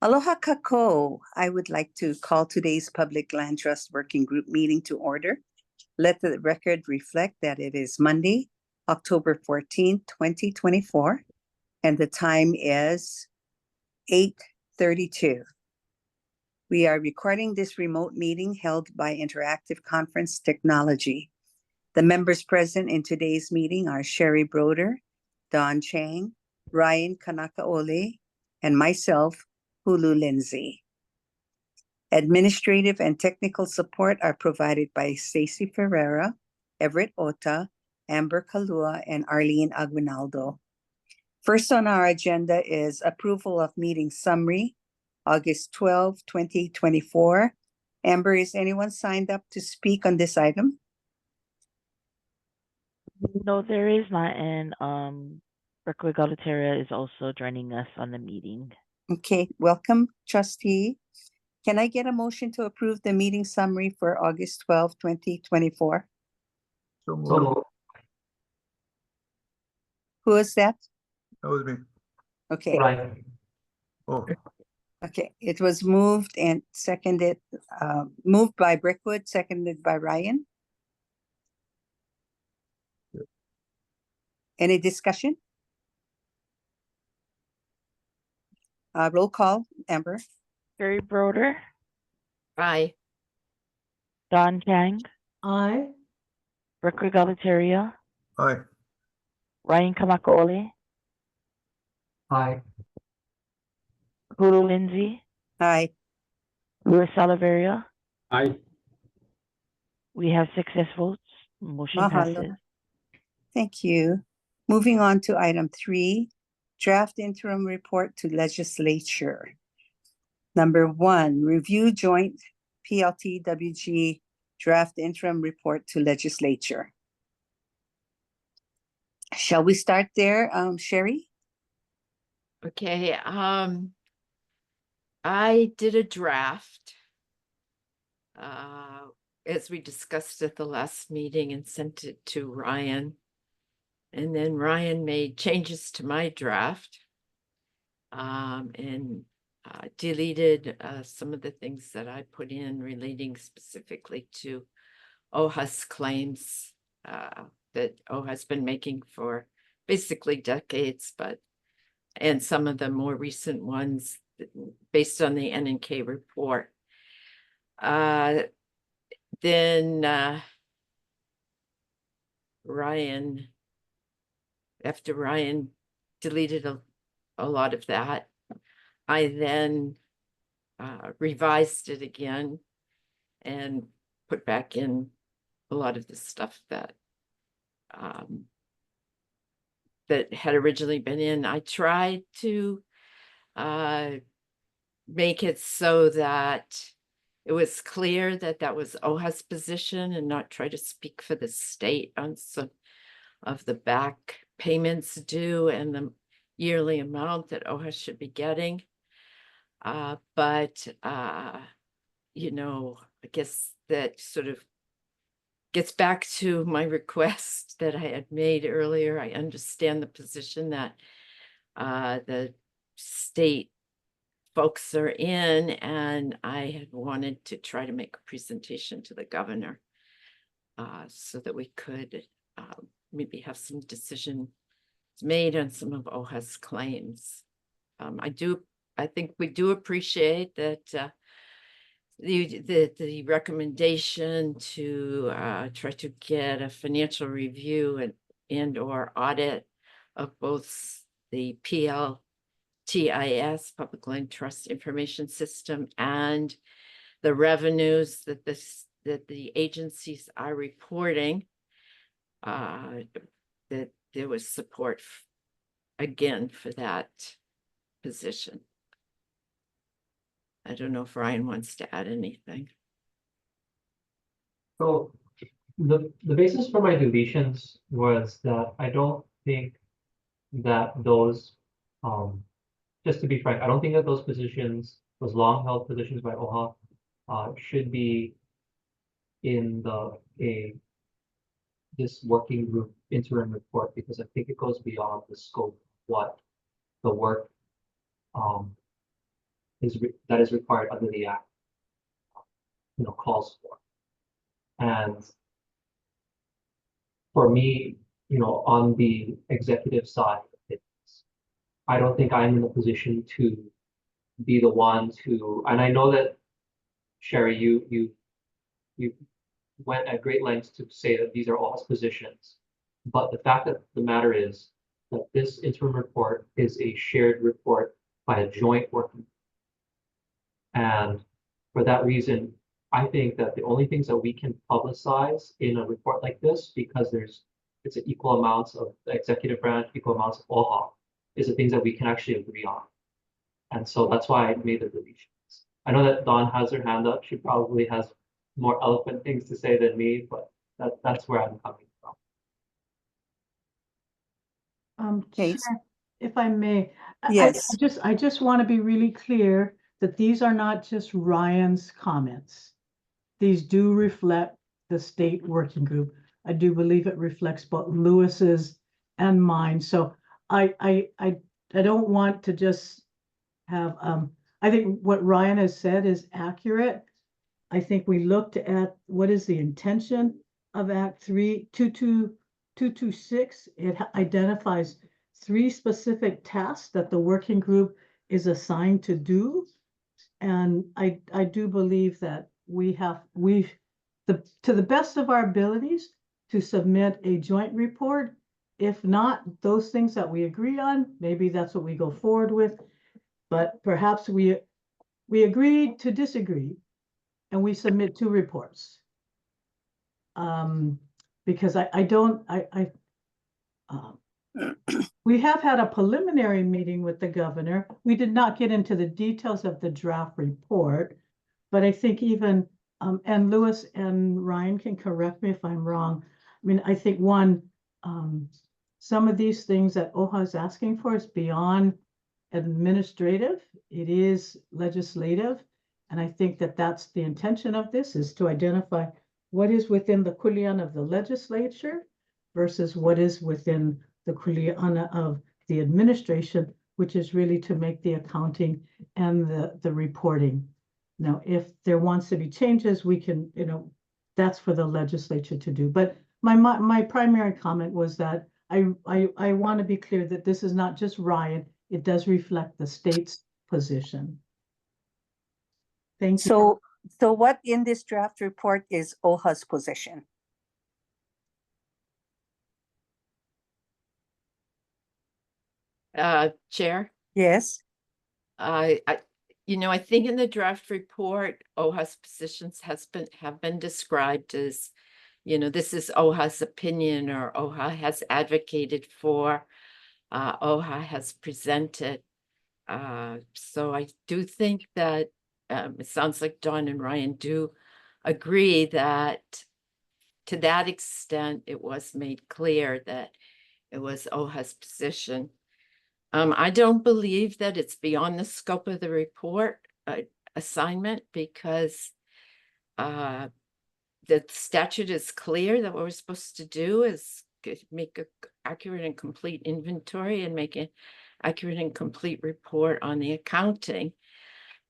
Aloha kako. I would like to call today's Public Land Trust Working Group meeting to order. Let the record reflect that it is Monday, October 14th, 2024, and the time is 8:32. We are recording this remote meeting held by Interactive Conference Technology. The members present in today's meeting are Sherry Broder, Don Chang, Ryan Kanakaole, and myself, Hulu Lindsay. Administrative and technical support are provided by Stacy Ferreira, Everett Ota, Amber Kalua, and Arlene Aguinaldo. First on our agenda is approval of meeting summary, August 12, 2024. Amber, is anyone signed up to speak on this item? No, there is not, and Berkeley Galataria is also joining us on the meeting. Okay, welcome, trustee. Can I get a motion to approve the meeting summary for August 12, 2024? So moved. Who is that? That was me. Okay. Right. Oh, Okay, it was moved and seconded, moved by Brickwood, seconded by Ryan. Yep. Any discussion? Roll call, Amber. Sherry Broder, Aye. Don Chang, Aye. Berkeley Galataria, aye. Ryan Kamakaole, Aye. Hulu Lindsay, Aye. Luis Salaveria. Aye. We have 6 yes votes. Motion Mahalo. passes. Thank you. Moving on to item 3, draft interim report to legislature. Number 1, review joint PLT WG draft interim report to legislature. Shall we start there, Sherry? Okay, I did a draft as we discussed at the last meeting and sent it to Ryan. And then Ryan made changes to my draft and deleted some of the things that I put in relating specifically to OHA's claims that OHA's been making for basically decades, and some of the more recent ones based on the N&K report. Then after Ryan deleted a lot of that, I then revised it again and put back in a lot of the stuff that that had originally been in. I tried to make it so that it was clear that that was OHA's position and not try to speak for the state on some of the back payments due and the yearly amount that OHA should be getting. But you know, I guess that sort of gets back to my request that I had made earlier. I understand the position that the state folks are in, and I had wanted to try to make a presentation to the governor so that we could maybe have some decisions made on some of OHA's claims. I think we do appreciate that the recommendation to try to get a financial review and or audit of both the PLTIS, Public Land Trust Information System, and the revenues that the agencies are reporting, that there was support again for that position. I don't know if Ryan wants to add anything. So the basis for my deletions was that I don't think that those, just to be frank, I don't think that those positions, those long held positions by OHA, should be in this working group interim report, because I think it goes beyond the scope of what the work that is required under the act, calls for. And for me, on the executive side of things, I don't think I'm in a position to be the one to, and I know that Sherry, you went at great lengths to say that these are all positions. But the fact of the matter is that this interim report is a shared report by a joint working group. And for that reason, I think that the only things that we can publicize in a report like this, because it's an equal amounts of the executive branch, equal amounts of OHA, is the things that we can actually agree on. And so that's why I made the deletions. I know that Dawn has her hand up. She probably has more eloquent things to say than me, but that's where I'm coming from. Okay. Chair, if I may, Yes. I just want to be really clear that these are not just Ryan's comments. These do reflect the state working group. I do believe it reflects both Lewis's and mine. So I don't want to just have, I think what Ryan has said is accurate. I think we looked at what is the intention of Act 226. It identifies 3 specific tasks that the working group is assigned to do. And I do believe that to the best of our abilities, to submit a joint report. If not, those things that we agree on, maybe that's what we go forward with. But perhaps we agreed to disagree, and we submit 2 reports. Because we have had a preliminary meeting with the governor. We did not get into the details of the draft report, but I think even, and Lewis and Ryan can correct me if I'm wrong. I mean, I think some of these things that OHA is asking for is beyond administrative. It is legislative. And I think that that's the intention of this, is to identify what is within the kuleana of the legislature versus what is within the kuleana of the administration, which is really to make the accounting and the reporting. Now, if there wants to be changes, we can, that's for the legislature to do. But my primary comment was that I want to be clear that this is not just Ryan. It does reflect the state's position. Thank you. So what in this draft report is OHA's position? Chair, Yes. I think in the draft report, OHA's positions have been described as, this is OHA's opinion, or OHA has advocated for, OHA has presented. So I do think that it sounds like Dawn and Ryan do agree that to that extent, it was made clear that it was OHA's position. I don't believe that it's beyond the scope of the report assignment, because the statute is clear that what we're supposed to do is make an accurate and complete inventory and make an accurate and complete report on the accounting.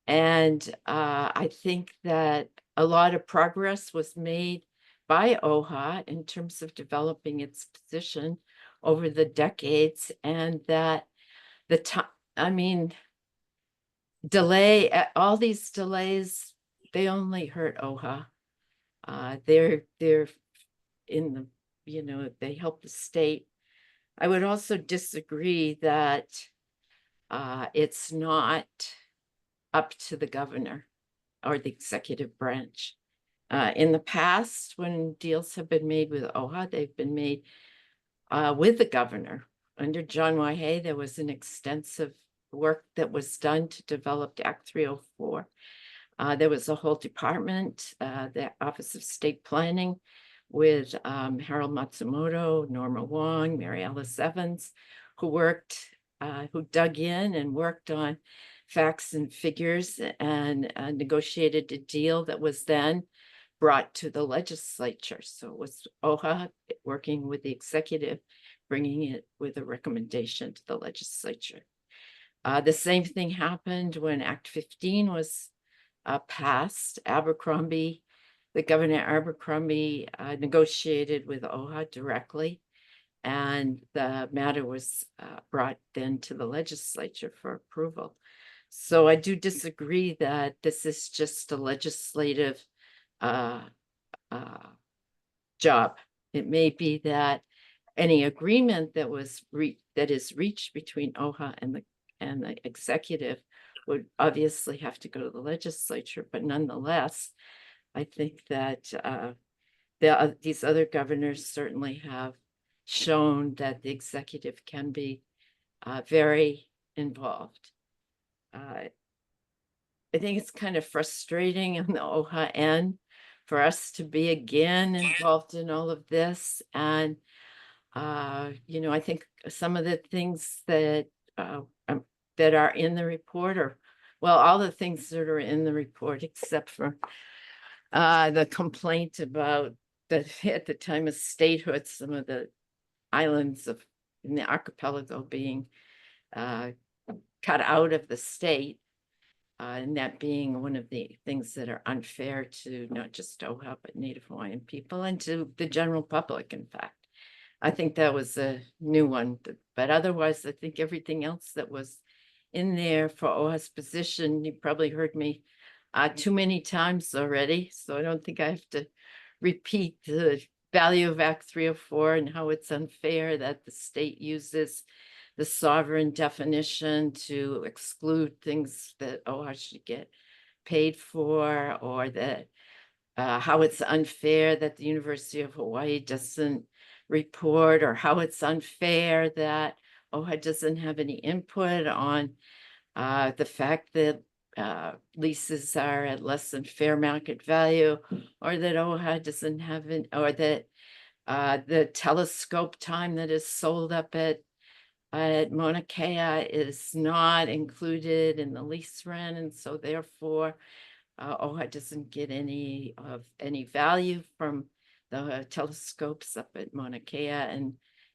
And I think that a lot of progress was made by OHA in terms of developing its position over the decades, and that the time, all these delays, they only hurt OHA. They're in the, they help the state. I would also disagree that it's not up to the governor or the executive branch. In the past, when deals have been made with OHA, they've been made with the governor. Under John Waihee, there was an extensive work that was done to develop Act 304. There was a whole department, the Office of State Planning, with Harold Matsumoto, Norma Wong, Mary Alice Evans, who dug in and worked on facts and figures and negotiated a deal that was then brought to the legislature. So it was OHA working with the executive, bringing it with a recommendation to the legislature. The same thing happened when Act 15 was passed. The Governor Abercrombie negotiated with OHA directly, and the matter was brought then to the legislature for approval. So I do disagree that this is just a legislative job. It may be that any agreement that is reached between OHA and the executive would obviously have to go to the legislature, but nonetheless, I think that these other governors certainly have shown that the executive can be very involved. I think it's kind of frustrating on the OHA end for us to be again involved in all of this. And, I think some of the things that are in the report all the things that are in the report, except for the complaint about at the time of statehood, some of the islands in the archipelago being cut out of the state. And that being one of the things that are unfair to not just OHA, but Native Hawaiian people and to the general public, in fact. I think that was a new one, but otherwise, I think everything else that was in there for OHA's position, you probably heard me too many times already, so I don't think I have to repeat the value of Act 304 and how it's unfair that the state uses the sovereign definition to exclude things that OHA should get paid for, or that how it's unfair that the University of Hawaii doesn't report, or how it's unfair that OHA doesn't have any input on the fact that leases are at less than fair market value, or that OHA doesn't have or that the telescope time that is sold up at Mauna Kea is not included in the lease rent, and so therefore OHA doesn't get any value from the telescopes up at Mauna Kea, and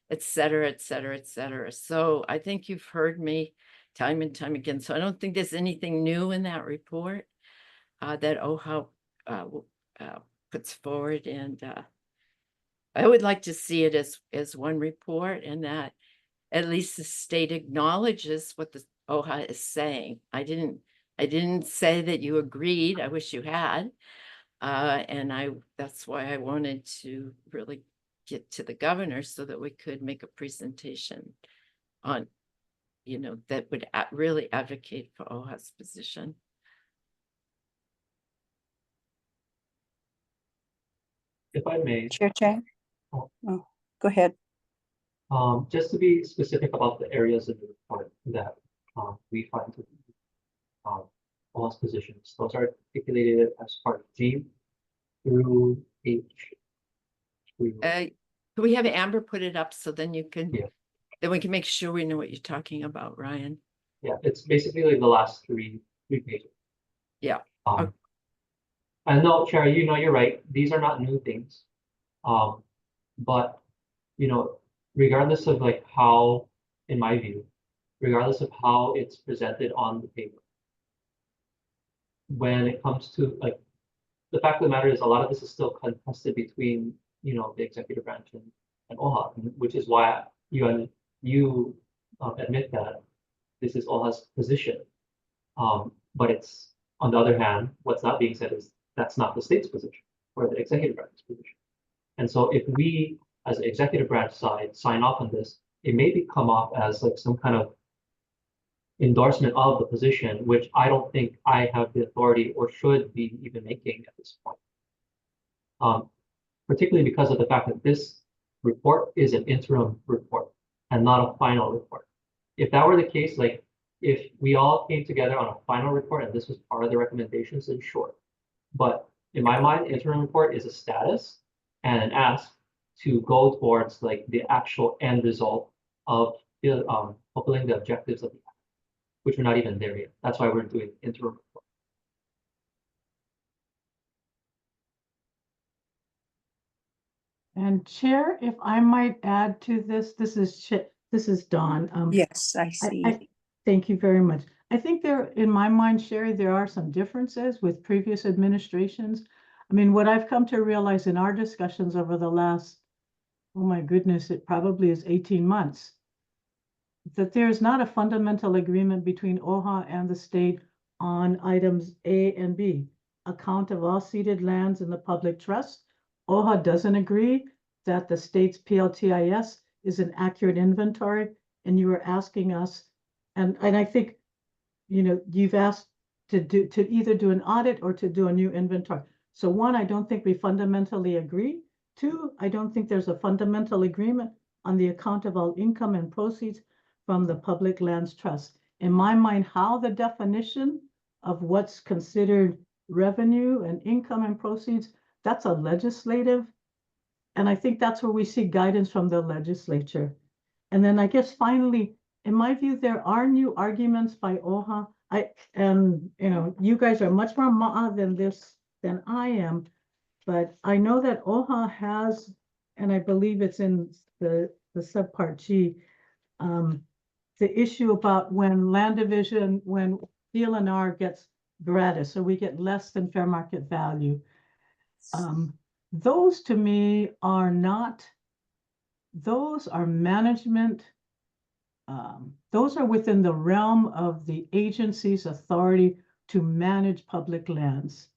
et cetera, et cetera, et cetera. So I think you've heard me time and time again. So I don't think there's anything new in that report that OHA puts forward, and I would like to see it as one report, and that at least the state acknowledges what the OHA is saying. I didn't say that you agreed. I wish you had. And that's why I wanted to really get to the governor so that we could make a presentation on, that would really advocate for OHA's position. If I may, Chair Chang? Oh. Oh, go ahead. just to be specific about the areas of the report that we find to be OHA's positions, those are articulated as part of G through H. Can we have Amber put it up so then you can, Yeah. then we can make sure we know what you're talking about, Ryan. Yeah, it's basically like the last three pages. Yeah. Okay. And no, Sherry, you're right. These are not new things. But regardless of like how, in my view, regardless of how it's presented on the paper, when it comes to like the fact of the matter is a lot of this is still contested between the executive branch and OHA, which is why you admit that this is OHA's position. But it's, on the other hand, what's not being said is that's not the state's position or the executive branch's position. And so if we, as the executive branch side, sign off on this, it may come off as like some kind of endorsement of the position, which I don't think I have the authority or should be even making at this point. Particularly because of the fact that this report is an interim report and not a final report. If that were the case, like if we all came together on a final report and this was part of the recommendations, then sure. But in my mind, interim report is a status and an ask to go towards like the actual end result of fulfilling the objectives of the act, which we're not even there yet. That's why we're doing interim report. And Chair, if I might add to this, this is Dawn. Yes, I see. I Thank you very much. I think in my mind, Sherry, there are some differences with previous administrations. I mean, what I've come to realize in our discussions over the last, oh my goodness, it probably is 18 months, that there's not a fundamental agreement between OHA and the state on items A and B. Account of all ceded lands in the public trust. OHA doesn't agree that the state's PLTIS is an accurate inventory, and you were asking us, and I think, you know, you've asked to either do an audit or to do a new inventory. So one, I don't think we fundamentally agree. Two, I don't think there's a fundamental agreement on the account of all income and proceeds from the public lands trust. In my mind, how the definition of what's considered revenue and income and proceeds, that's a legislative, and I think that's where we see guidance from the legislature. And then I guess finally, in my view, there are new arguments by OHA. You know, you guys are much more MAA than I am, but I know that OHA has, and I believe it's in the subpart G, the issue about when land division, when DLNR gets gratis, so we get less than fair market value. Those to me are not, those are management. Those are within the realm of the agency's authority to manage public lands.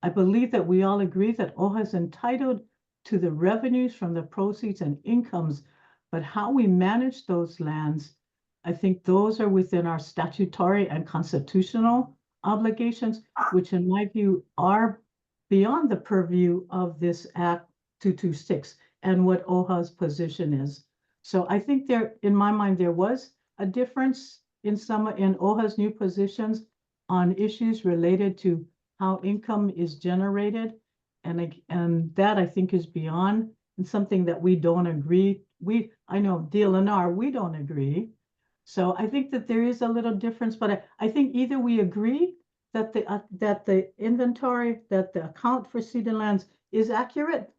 I believe that we all agree that OHA is entitled to the revenues from the proceeds and incomes, but how we manage those lands, I think those are within our statutory and constitutional obligations, which in my view are beyond the purview of this Act 226 and what OHA's position is. So I think in my mind, there was a difference in OHA's new positions on issues related to how income is generated. And that I think is beyond and something that we don't agree. I know DLNR, we don't agree. So I think that there is a little difference, but I think either we agree that the inventory, that the account for ceded lands is accurate,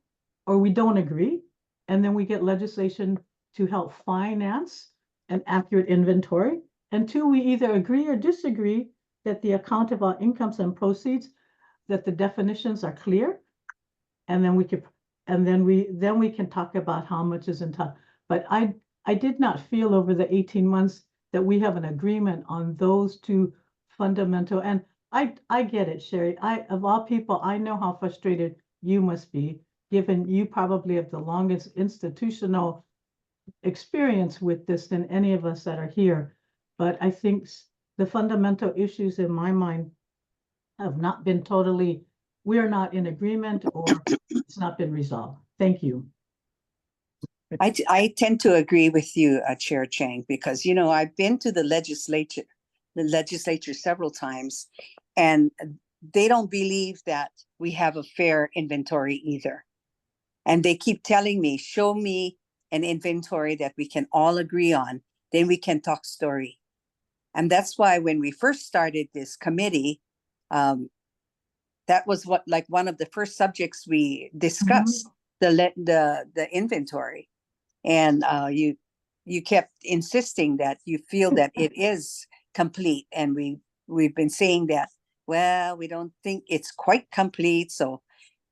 or we don't agree. And then we get legislation to help finance an accurate inventory. And two, we either agree or disagree that the account of our incomes and proceeds, that the definitions are clear. And then we can talk about how much is entitled. But I did not feel over the 18 months that we have an agreement on those two fundamental, and I get it, Sherry. Of all people, I know how frustrated you must be, given you probably have the longest institutional experience with this than any of us that are here. But I think the fundamental issues in my mind have not been totally, we are not in agreement, or it's not been resolved. Thank you. I tend to agree with you, Chair Chang, because, you know, I've been to the legislature several times, and they don't believe that we have a fair inventory either. And they keep telling me, show me an inventory that we can all agree on, then we can talk story. And that's why when we first started this committee, that was one of the first subjects we discussed, the inventory. And you kept insisting that you feel that it is complete. And we've been saying that, well, we don't think it's quite complete. So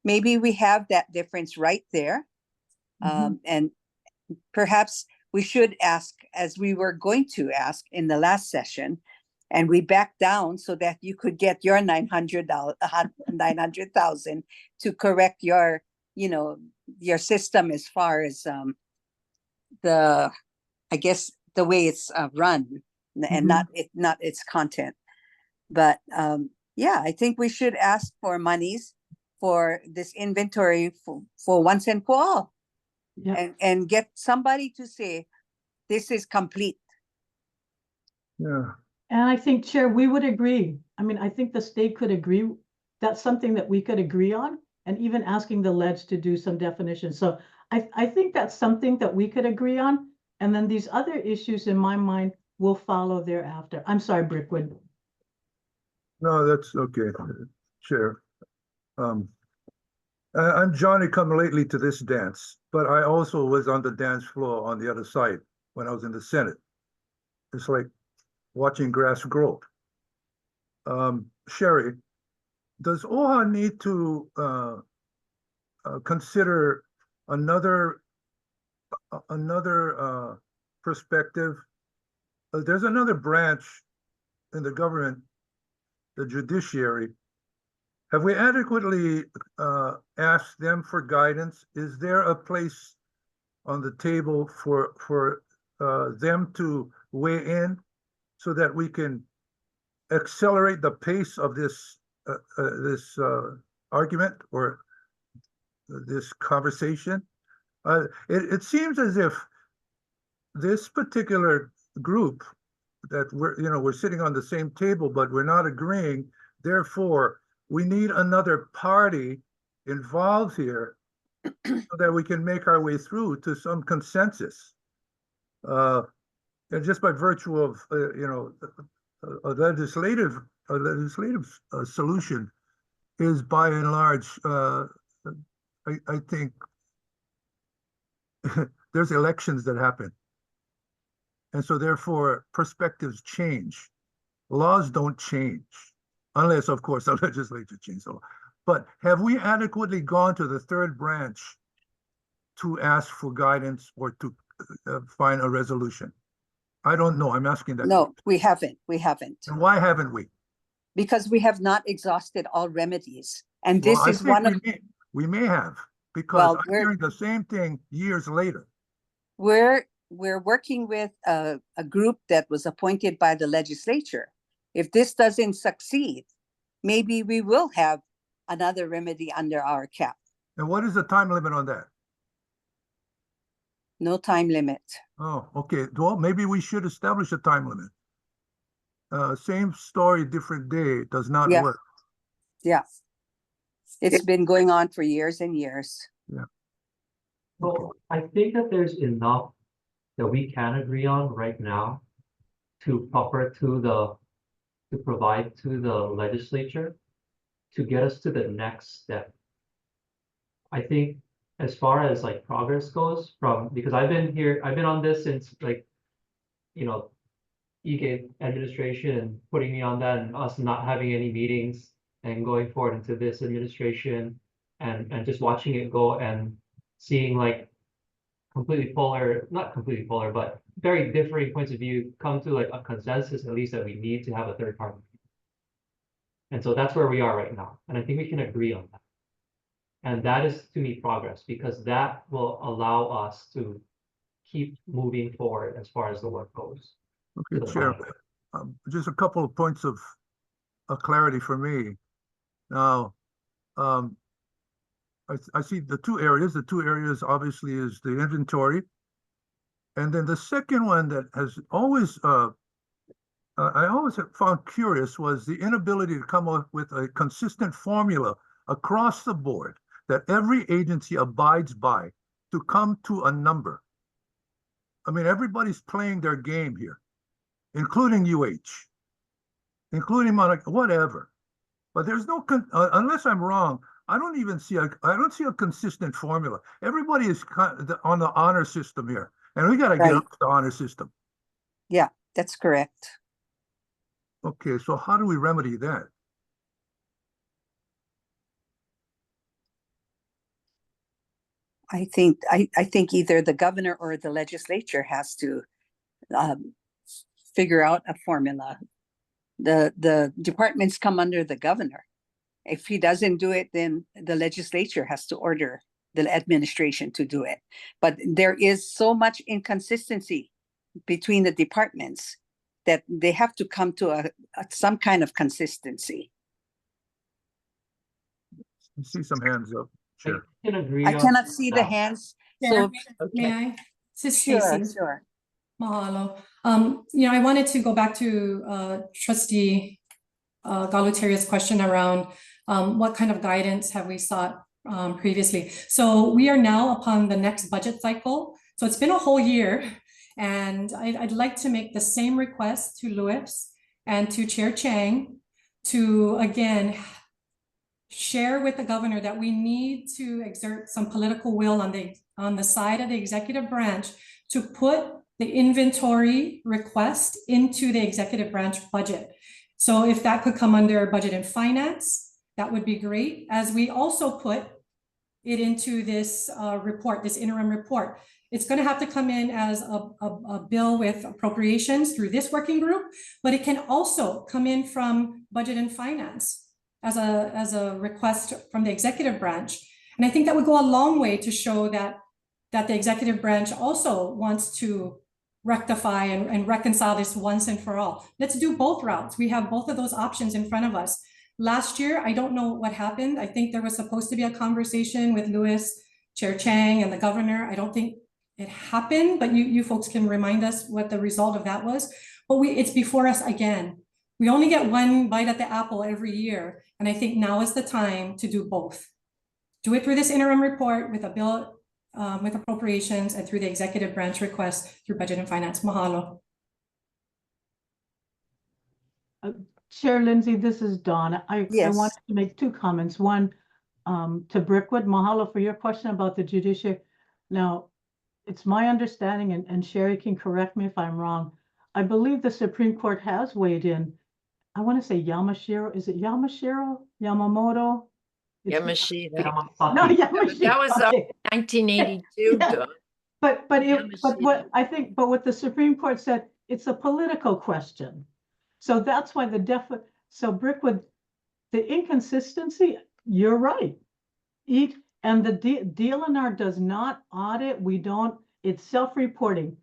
maybe we have that difference right there. And perhaps we should ask, as we were going to ask in the last session, and we backed down so that you could get your $900,000 to correct your, you know, your system as far as I guess the way it's run, and not its content. But yeah, I think we should ask for monies for this inventory for once and for all. Yeah. And get somebody to say this is complete. Yeah. And I think, Chair, we would agree. I mean, I think the state could agree. That's something that we could agree on, and even asking the ledge to do some definitions. So I think that's something that we could agree on. And then these other issues in my mind will follow thereafter. I'm sorry, Brickwood. No, that's okay, Chair. I'm Johnny come lately to this dance, but I also was on the dance floor on the other side when I was in the Senate. It's like watching grass grow. Sherry, does OHA need to consider another perspective? There's another branch in the government, the judiciary. Have we adequately asked them for guidance? Is there a place on the table for them to weigh in so that we can accelerate the pace of this argument or this conversation? It seems as if this particular group that we're sitting on the same table, but we're not agreeing. Therefore, we need another party involved here so that we can make our way through to some consensus. And just by virtue of a legislative solution is by and large, I think there's elections that happen. And so therefore perspectives change. Laws don't change, unless of course the legislature changes the law. But have we adequately gone to the third branch to ask for guidance or to find a resolution? I don't know, I'm asking that. No, we haven't. And why haven't we? Because we have not exhausted all remedies. And Well, this I is think one of, we may have, because Well, I'm hearing the same thing years later. we're working with a group that was appointed by the legislature. If this doesn't succeed, maybe we will have another remedy under our cap. And what is the time limit on that? No time limit. Oh, okay. Well, maybe we should establish a time limit. Same story, different day does not Yeah. work. Yeah. It's been going on for years and years. Well, I think that there's enough that we can agree on right now to provide to the legislature to get us to the next step. I think as far as like progress goes because I've been on this since like, EK administration and putting me on that and us not having any meetings and going forward into this administration and just watching it go and seeing like not completely polar, but very differing points of view come to like a consensus, at least that we need to have a third party. And so that's where we are right now. And I think we can agree on that. And that is to me progress, because that will allow us to keep moving forward as far as the work goes. Okay, Chair, just a couple of points of clarity for me. Now, I see the two areas. The two areas obviously is the inventory. And then the second one that has always, I always have found curious was the inability to come up with a consistent formula across the board that every agency abides by to come to a number. I mean, everybody's playing their game here, including UH, including Monica, whatever. But there's no, unless I'm wrong, I don't see a consistent formula. Everybody is on the honor system here, and we got to get Right. up to the honor system. Yeah, that's correct. Okay, so how do we remedy that? I think either the governor or the legislature has to figure out a formula. The departments come under the governor. If he doesn't do it, then the legislature has to order the administration to do it. But there is so much inconsistency between the departments that they have to come to some kind of consistency. I see some hands up. Sure. I can agree. I on cannot see the that. hands, Chair, so may I? This is sure, Stacy. sure. Mahalo. I wanted to go back to Trustee Galuteria's question around what kind of guidance have we sought previously. So we are now upon the next budget cycle. So it's been a whole year, and I'd like to make the same request to Louis and to Chair Chang to again share with the governor that we need to exert some political will on the side of the executive branch to put the the inventory request into the executive branch budget. So if that could come under budget and finance, that would be great, as we also put it into this report, this interim report. It's going to have to come in as a bill with appropriations through this working group, but it can also come in from budget and finance as a request from the executive branch. And I think that would go a long way to show that the executive branch also wants to rectify and reconcile this once and for all. Let's do both routes. We have both of those options in front of us. Last year, I don't know what happened. I think there was supposed to be a conversation with Lewis, Chair Chang, and the governor. I don't think it happened, but you folks can remind us what the result of that was. But it's before us again. We only get one bite at the apple every year. And I think now is the time to do both. Do it through this interim report with a bill with appropriations, and through the executive branch request through budget and finance. Mahalo. Chair Lindsay, this is Dawn. I Yes. wanted to make two comments. One, to Brickwood, mahalo for your question about the judiciary. Now, it's my understanding, and Sherry can correct me if I'm wrong, I believe the Supreme Court has weighed in. I want to say Yamashiro. Is it Yamashiro? Yamamoto? Yamashita. No, Yamashiro. That was 1982. Yeah. Dawn. But what Yamashita. I think, but what the Supreme Court said, it's a political question. So that's why so Brickwood, the inconsistency, you're right. And the DLNR does not audit, it's self-reporting.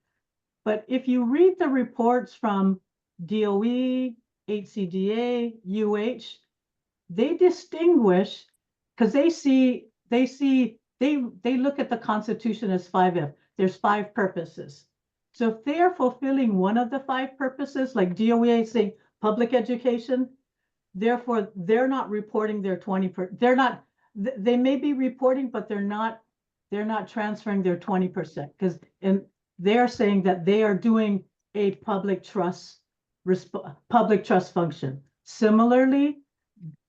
But if you read the reports from DOE, HCDA, UH, they distinguish, because they look at the Constitution as 5F. There's 5 purposes. So if they are fulfilling one of the 5 purposes, like DOE saying public education, therefore they're not reporting their 20%. They may be reporting, but they're not transferring their 20%, because they're saying that they are doing a public trust function. Similarly,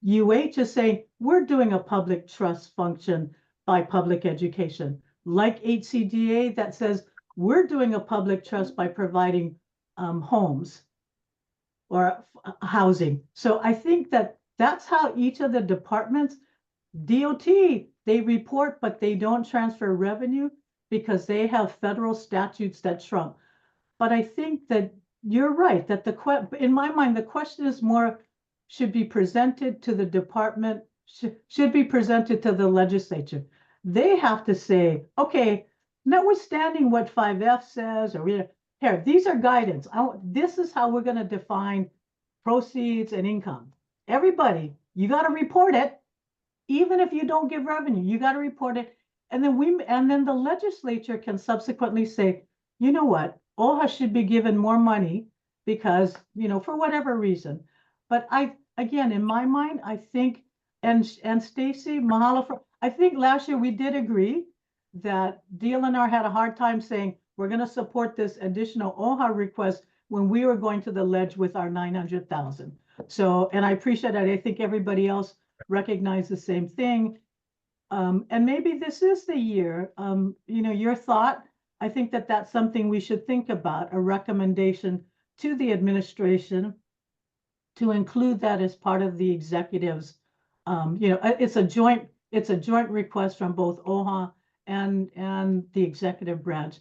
UH is saying we're doing a public trust function by public education. Like HCDA that says we're doing a public trust by providing homes or housing. So I think that's how each of the departments, DOT, they report, but they don't transfer revenue because they have federal statutes that trump. But I think that you're right, that in my mind, the question is more should be presented to the department, should be presented to the legislature. They have to say, okay, notwithstanding what 5F says, or here, these are guidance. This is how we're going to define proceeds and income. Everybody, you got to report it. Even if you don't give revenue, you got to report it. And then the legislature can subsequently say, you know what, OHA should be given more money because, for whatever reason. But again, in my mind, I think, and Stacy, mahalo I think last year we did agree that DLNR had a hard time saying, we're going to support this additional OHA request when we were going to the ledge with our 900,000. So, and I appreciate that. I think everybody else recognized the same thing. And maybe this is the year, your thought, I think that's something we should think about, a recommendation to the administration to include that as part of the executives. It's a joint request from both OHA and the executive branch.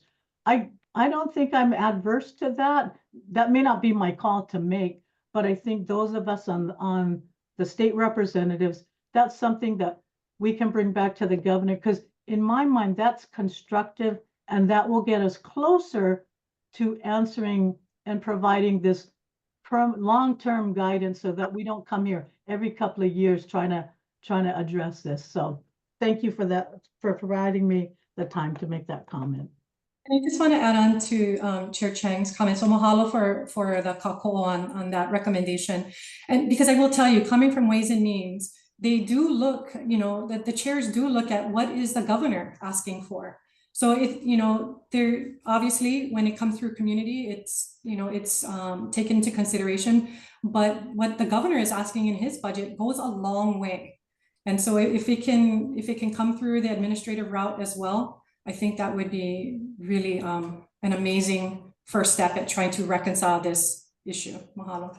I don't think I'm adverse to that. That may not be my call to make, but I think those of us on the state representatives, that's something that we can bring back to the governor, because in my mind, that's constructive, and that will get us closer to answering and providing this long-term guidance so that we don't come here every couple of years trying to address this. So thank you for that, for providing me the time to make that comment. And I just want to add on to Chair Chang's comment. So mahalo for the kako on that recommendation. And because I will tell you, coming from Ways and Means, they do look, that the chairs do look at what is the governor asking for. So they're obviously, when it comes through community, it's taken into consideration, but what the governor is asking in his budget goes a long way. And so if it can come through the administrative route as well, I think that would be really an amazing first step at trying to reconcile this issue. Mahalo.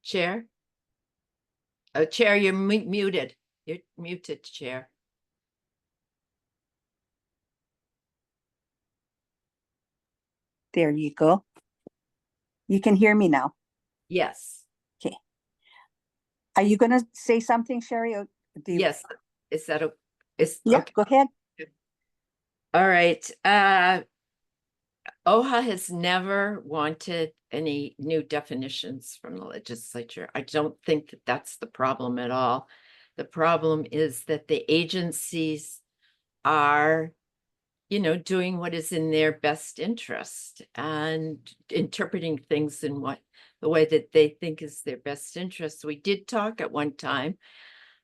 Chair? Chair, you're muted. You're muted, Chair. There you go. You can hear me now. Yes, Are you going to say something, Sherry? Or do you... yes. Is that a, is, Yeah, okay. go ahead. All right. OHA has never wanted any new definitions from the legislature. I don't think that that's the problem at all. The problem is that the agencies are, you know, doing what is in their best interest and interpreting things in the way that they think is their best interest. We did talk at one time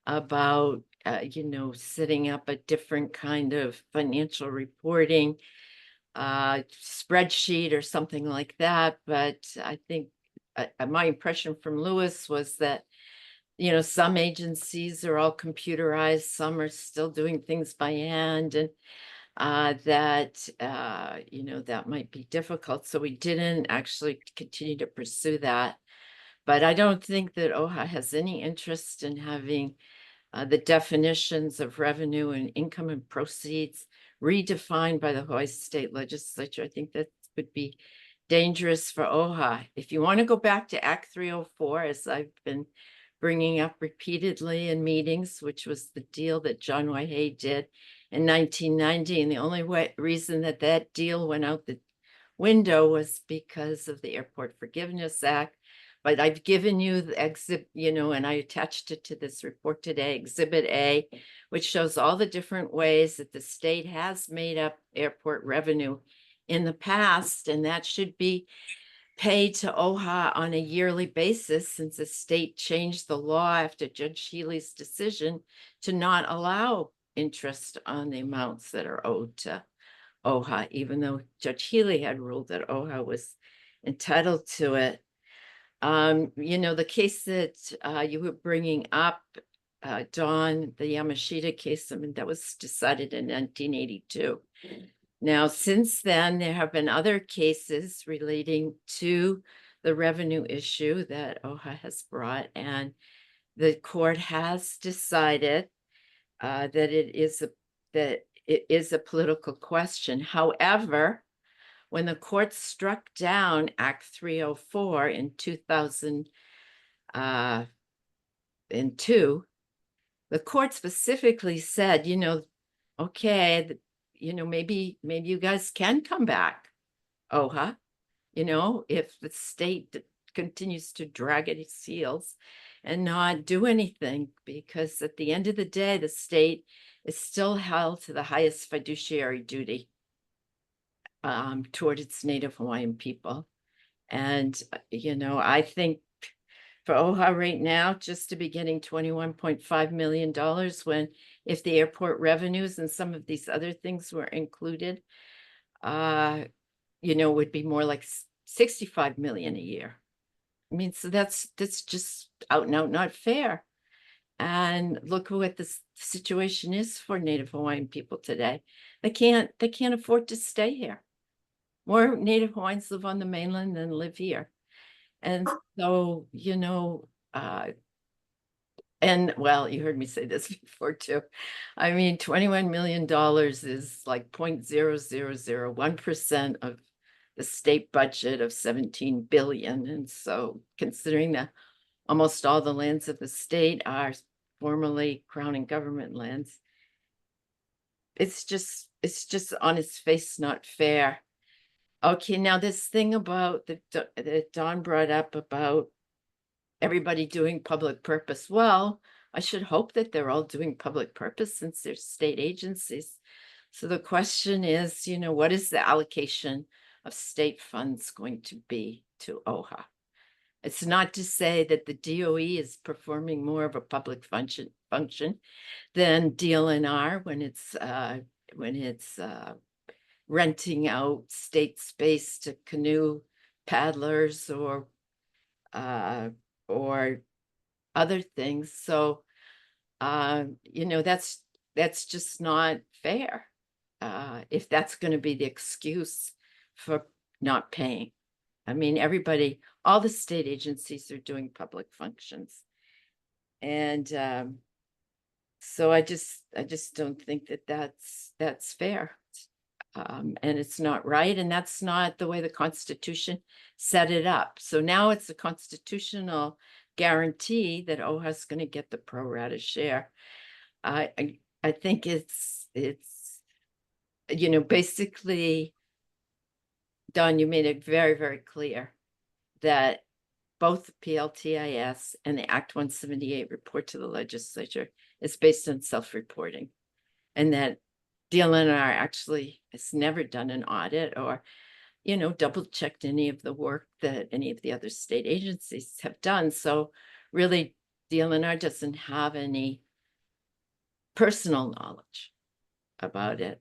about, you know, setting up a different kind of financial reporting spreadsheet or something like that. But I think my impression from Lewis was that, you know, some agencies are all computerized, some are still doing things by hand, and that, you know, that might be difficult. So we didn't actually continue to pursue that. But I don't think that OHA has any interest in having the definitions of revenue and income and proceeds redefined by the Hawaii State Legislature. I think that would be dangerous for OHA. If you want to go back to Act 304, as I've been bringing up repeatedly in meetings, which was the deal that John Waihee did in 1990, and the only reason that that deal went out the window was because of the Airport Forgiveness Act. But I've given you the exhibit, you know, and I attached it to this report today, Exhibit A, which shows all the different ways that the state has made up airport revenue in the past, and that should be paid to OHA on a yearly basis, since the state changed the law after Judge Healy's decision to not allow interest on the amounts that are owed to OHA, even though Judge Healy had ruled that OHA was entitled to it. You know, the case that you were bringing up, Dawn, the Yamashita case, I mean, that was decided in 1982. Now, since then, there have been other cases relating to the revenue issue that OHA has brought, and the court has decided that it is a political question. However, when the court struck down Act 304 in 2002, the court specifically said, you know, okay, you know, maybe you guys can come back, OHA, you know, if the state continues to drag at its heels and not do anything, because at the end of the day, the state is still held to the highest fiduciary duty toward its Native Hawaiian people. And, you know, I think for OHA right now, just to be getting $21.5 million, when if the airport revenues and some of these other things were included, you know, would be more like 65 million a year. I mean, so that's just out and out not fair. And look what the situation is for Native Hawaiian people today. They can't afford to stay here. More Native Hawaiians live on the mainland than live here. And so, you know, and well, you heard me say this before too. I mean, $21 million is like 0.0001% of the state budget of 17 billion. And so considering that almost all the lands of the state are formerly Crown and government lands, it's just on its face not fair. Okay, now this thing about that Dawn brought up about everybody doing public purpose. Well, I should hope that they're all doing public purpose since they're state agencies. So the question is, you know, what is the allocation of state funds going to be to OHA? It's not to say that the DOE is performing more of a public function than DLNR when it's renting out state space to canoe paddlers or other things. So, you know, that's just not fair. If that's going to be the excuse for not paying. I mean, everybody, all the state agencies are doing public functions. And so I just don't think that that's fair. And it's not right. And that's not the way the Constitution set it up. So now it's a constitutional guarantee that OHA is going to get the pro rata share. I think it's, you know, basically, Don, you made it very, very clear that both the PLTIS and the Act 178 report to the legislature is based on self-reporting, and that DLNR actually has never done an audit or, you know, double checked any of the work that any of the other state agencies have done. So really, DLNR doesn't have any personal knowledge about it.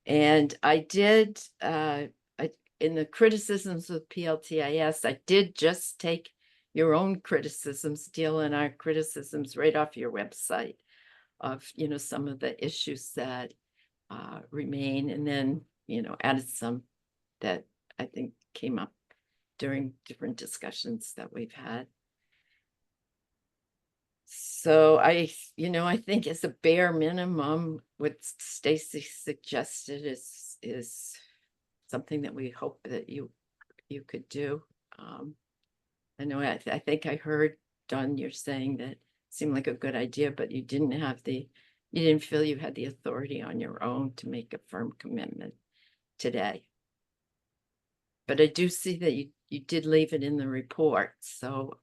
And I did, in the criticisms of PLTIS, I did just take your own criticisms, DLNR criticisms, right off your website of, you know, some of the issues that remain, and then, you know, added some that I think came up during different discussions that we've had. So I think as a bare minimum, what Stacy suggested is something that we hope that you could do. I know I think I heard, Don, you're saying that it seemed like a good idea, but you didn't feel you had the authority on your own to make a firm commitment today. But I do see that you did leave it in the report, so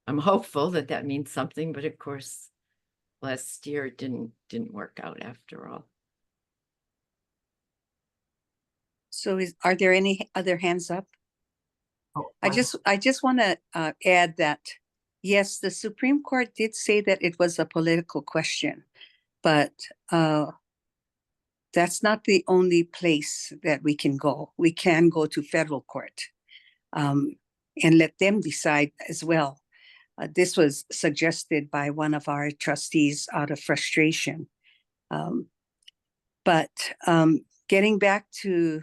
I'm hopeful that that means something, but of course, last year it didn't work out after all. So are there any other hands up? Oh, I just want to add that, yes, the Supreme Court did say that it was a political question, but that's not the only place that we can go. We can go to federal court and let them decide as well. This was suggested by one of our trustees out of frustration. But getting back to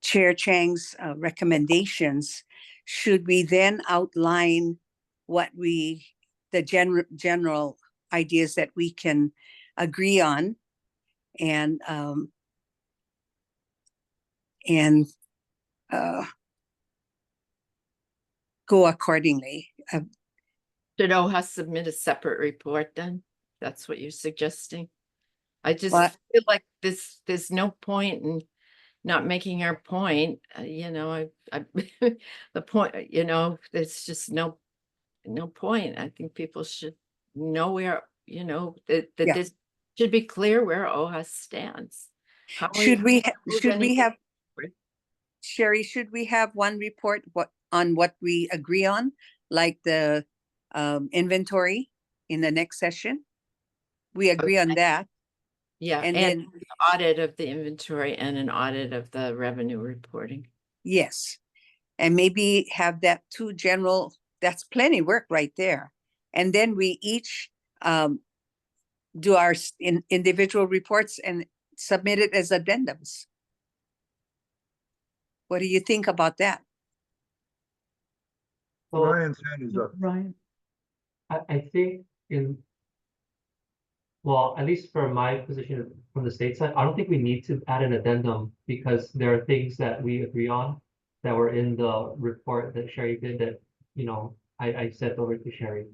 Chair Chang's recommendations, should we then outline what the general ideas that we can agree on, and go accordingly? Should OHA submit a separate report then? That's what you're suggesting? I just What? feel like there's no point in not making our point. You know, I the point, you know, there's just no point. I think people should know where, you know, that Yeah. this should be clear where OHA stands. How are Should you we gonna move should we anything have, forward? Sherry, should we have one report on what we agree on, like the inventory in the next session? We agree on that. Yeah, and and then an audit of the inventory and an audit of the revenue reporting. yes, and maybe have that two general, that's plenty work right there. And then we each do our individual reports and submit it as addendums. What do you think about that? So Ryan's hand is up. Ryan? I think well, at least for my position from the state side, I don't think we need to add an addendum, because there are things that we agree on that were in the report that Sherry did that, you know, I sent over to Sherry.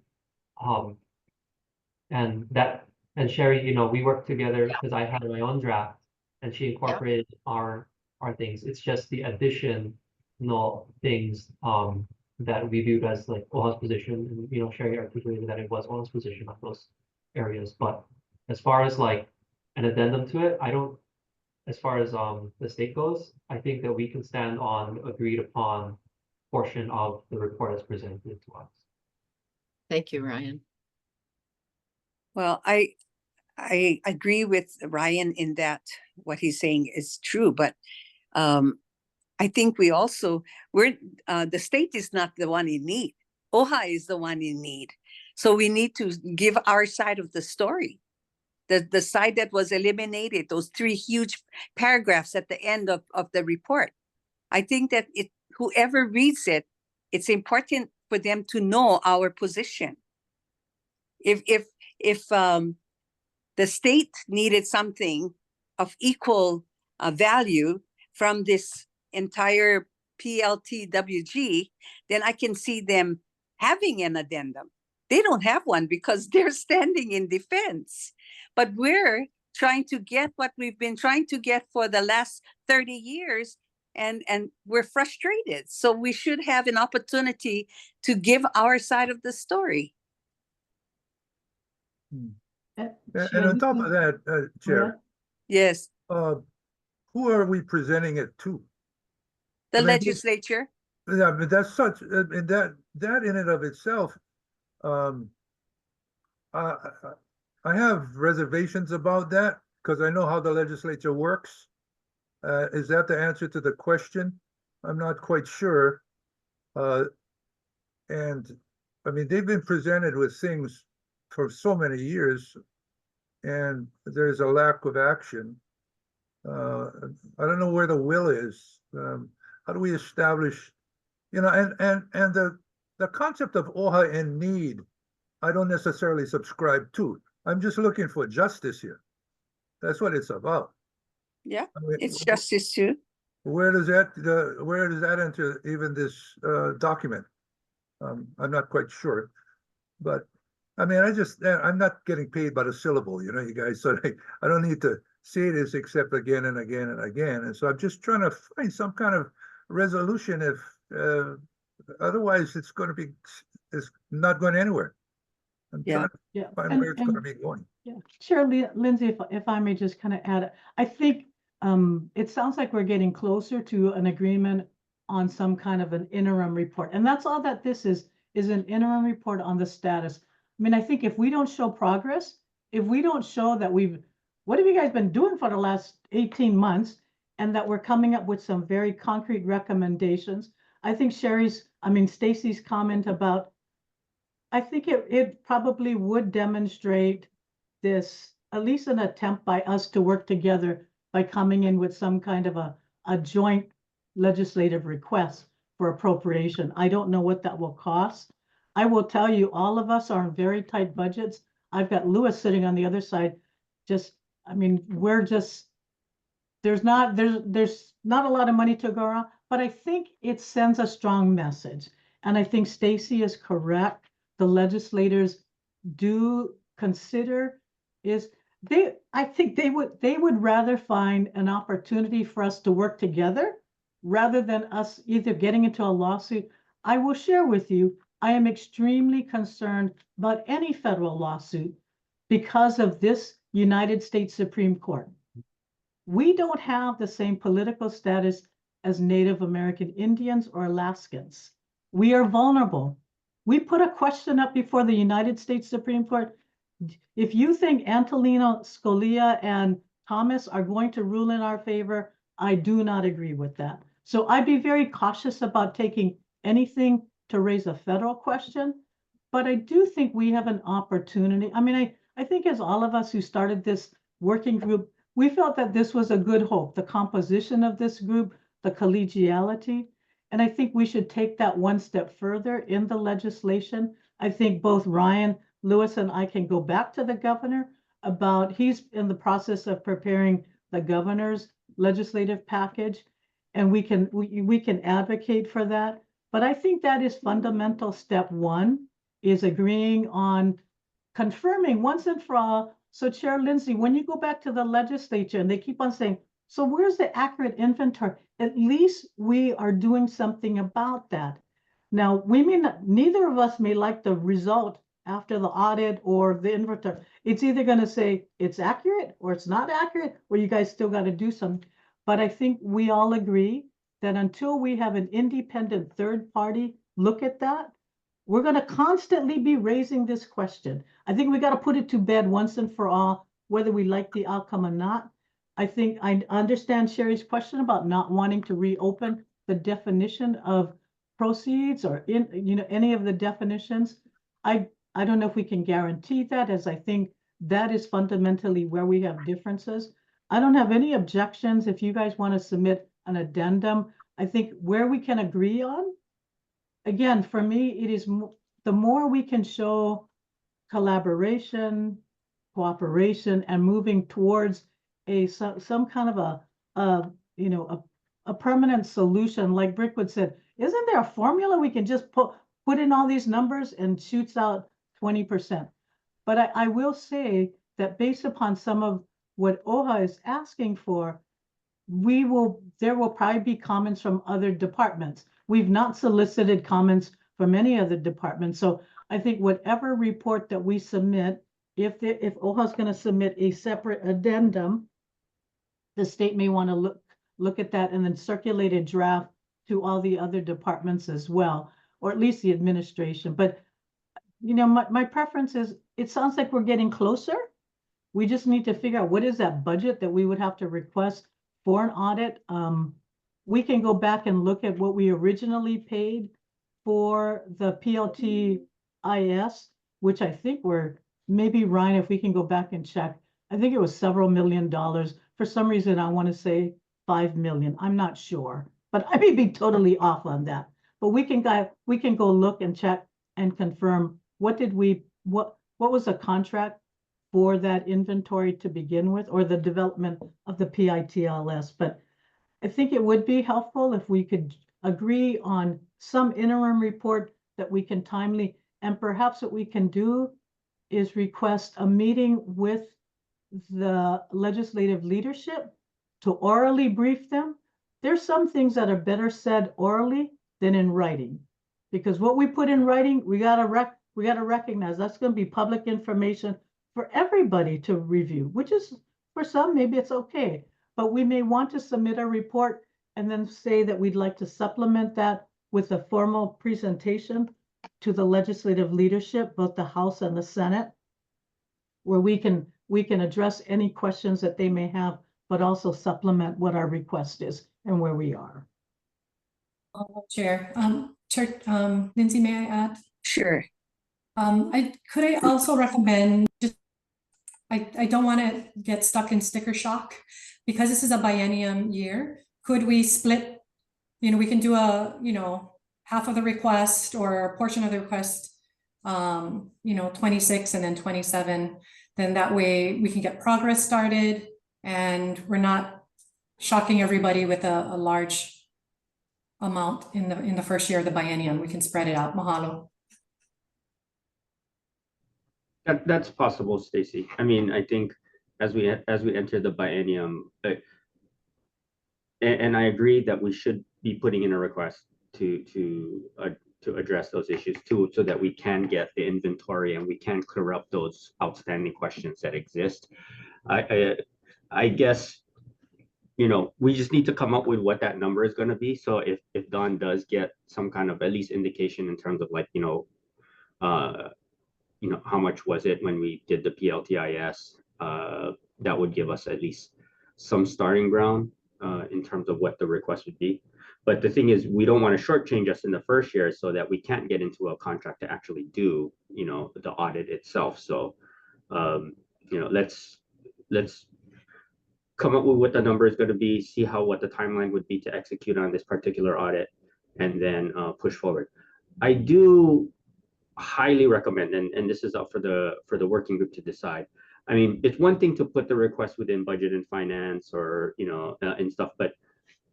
And Sherry, you know, we worked together because I had my own draft and she incorporated our things. It's just the additional things that we viewed as like OHA's position, and you know, Sherry articulated that it was OHA's position on those areas. But as far as like an addendum to it, I don't, as far as the state goes, I think that we can stand on agreed upon portion of the report as presented to us. Thank you, Ryan. Well, I agree with Ryan in that what he's saying is true, but I think we also, the state is not the one in need. OHA is the one in need. So we need to give our side of the story. the side that was eliminated, those 3 huge paragraphs at the end of the report. I think that whoever reads it, it's important for them to know our position. If the state needed something of equal value from this entire PLTWG, then I can see them having an addendum. They don't have one because they're standing in defense. But we're trying to get what we've been trying to get for the last 30 years, and we're frustrated. So we should have an opportunity to give our side of the story. And on top of that, Chair, Yes, who are we presenting it to? the I mean, legislature. Yeah, but that's such, and that in and of itself, I have reservations about that because I know how the legislature works. Is that the answer to the question? I'm not quite sure. And I mean, they've been presented with things for so many years, and there's a lack of action. I don't know where the will is. How do we establish, you know, and the concept of OHA in need, I don't necessarily subscribe to. I'm just looking for justice here. That's what it's about. Yeah, I mean, it's justice too. where does that enter even this document? I'm not quite sure, but I mean, I'm not getting paid by the syllable, you know, you guys. So I don't need to say this except again and again and again. And so I'm just trying to find some kind of resolution. If otherwise, it's not going anywhere. I'm Yeah. trying to find where it's going to be going. Yeah, Chair Lindsay, if I may just kind of add, I think it sounds like we're getting closer to an agreement on some kind of an interim report. And that's all that this is an interim report on the status. I mean, I think if we don't show progress, if we don't show that what have you guys been doing for the last 18 months, and that we're coming up with some very concrete recommendations. I think Stacy's comment about, I think it probably would demonstrate this, at least an attempt by us to work together by coming in with some kind of a joint legislative request for appropriation. I don't know what that will cost. I will tell you, all of us are on very tight budgets. I've got Lewis sitting on the other side. There's not a lot of money to go around, but I think it sends a strong message. And I think Stacy is correct. The legislators do consider I think they would rather find an opportunity for us to work together rather than us either getting into a lawsuit. I will share with you, I am extremely concerned about any federal lawsuit because of this United States Supreme Court. We don't have the same political status as Native American Indians or Alaskans. We are vulnerable. We put a question up before the United States Supreme Court. If you think Antonino Scalia and Thomas are going to rule in our favor, I do not agree with that. So I'd be very cautious about taking anything to raise a federal question, but I do think we have an opportunity. I mean, I think as all of us who started this working group, we felt that this was a good hope, the composition of this group, the collegiality, and I think we should take that one step further in the legislation. I think both Ryan, Lewis, and I can go back to the governor about, he's in the process of preparing the governor's legislative package, and we can advocate for that. But I think that is fundamental. Step one is agreeing on confirming once and for all. So Chair Lindsay, when you go back to the legislature and they keep on saying, so where's the accurate inventory? At least we are doing something about that. Now, neither of us may like the result after the audit or the inventory. It's either going to say it's accurate or it's not accurate, or you guys still got to do something. But I think we all agree that until we have an independent third party look at that, we're going to constantly be raising this question. I think we got to put it to bed once and for all, whether we like the outcome or not. I think I understand Sherry's question about not wanting to reopen the definition of proceeds or any of the definitions. I don't know if we can guarantee that, as I think that is fundamentally where we have differences. I don't have any objections if you guys want to submit an addendum. I think where we can agree on, again, for me, it is the more we can show collaboration, cooperation, and moving towards some kind of a permanent solution. Like Brickwood said, isn't there a formula we can just put in all these numbers and shoots out 20%? But I will say that based upon some of what OHA is asking for, there will probably be comments from other departments. We've not solicited comments from any other department. So I think whatever report that we submit, if OHA is going to submit a separate addendum, the state may want to look at that and then circulate a draft to all the other departments as well, or at least the administration. But my preference is, it sounds like we're getting closer. We just need to figure out what is that budget that we would have to request for an audit. We can go back and look at what we originally paid for the PLT IS, which I think maybe Ryan, if we can go back and check, I think it was several $1,000,000. For some reason, I want to say 5 million. I'm not sure, but I may be totally off on that. But we can go look and check and confirm what was the contract for that inventory to begin with, or the development of the PITLS. But I think it would be helpful if we could agree on some interim report that we can timely, and perhaps what we can do is request a meeting with the legislative leadership to orally brief them. There's some things that are better said orally than in writing, because what we put in writing, we gotta recognize that's going to be public information for everybody to review, which is, for some, maybe it's okay, but we may want to submit a report and then say that we'd like to supplement that with a formal presentation to the legislative leadership, both the House and the Senate, where we can address any questions that they may have, but also supplement what our request is and where we are. Chair, Lindsay, may I add? Sure. Could I also recommend, I don't want to get stuck in sticker shock, because this is a biennium year. Could we split, we can do half of the request or a portion of the request, 26 and then 27. Then that way we can get progress started and we're not shocking everybody with a large amount in the first year of the biennium. We can spread it out. Mahalo. That's possible, Stacy. I mean, I think as we enter the biennium, and I agree that we should be putting in a request to address those issues too, so that we can get the inventory and we can clear up those outstanding questions that exist. I guess, we just need to come up with what that number is going to be. So if Don does get some kind of at least indication in terms of how much was it when we did the PLTIS, that would give us at least some starting ground in terms of what the request would be. But the thing is, we don't want to shortchange us in the first year so that we can't get into a contract to actually do, the audit itself. So, let's come up with what the number is going to be, see what the timeline would be to execute on this particular audit, and then push forward. I do highly recommend, and this is up for the working group to decide. I mean, it's one thing to put the request within budget and finance or and stuff, but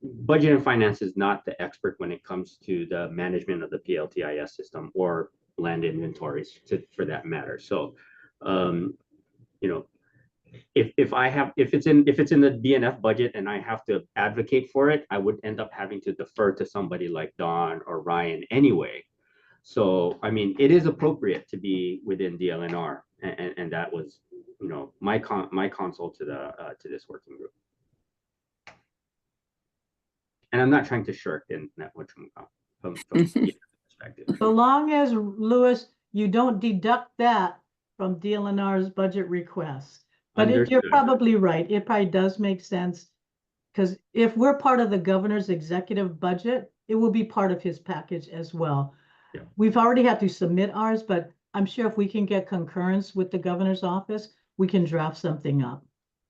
budget and finance is not the expert when it comes to the management of the PLTIS system or land inventories, for that matter. So, if it's in the DNF budget and I have to advocate for it, I would end up having to defer to somebody like Don or Ryan anyway. So, I mean, it is appropriate to be within DLNR, and that was, my consult to this working group. And I'm not trying to shirk in that much from perspective. So long as, Louis, you don't deduct that from DLNR's budget request. But you're probably right. It probably does make sense, because if we're part of the governor's executive budget, it will be part of his package as well. Yeah. We've already had to submit ours, but I'm sure if we can get concurrence with the governor's office, we can draft something up.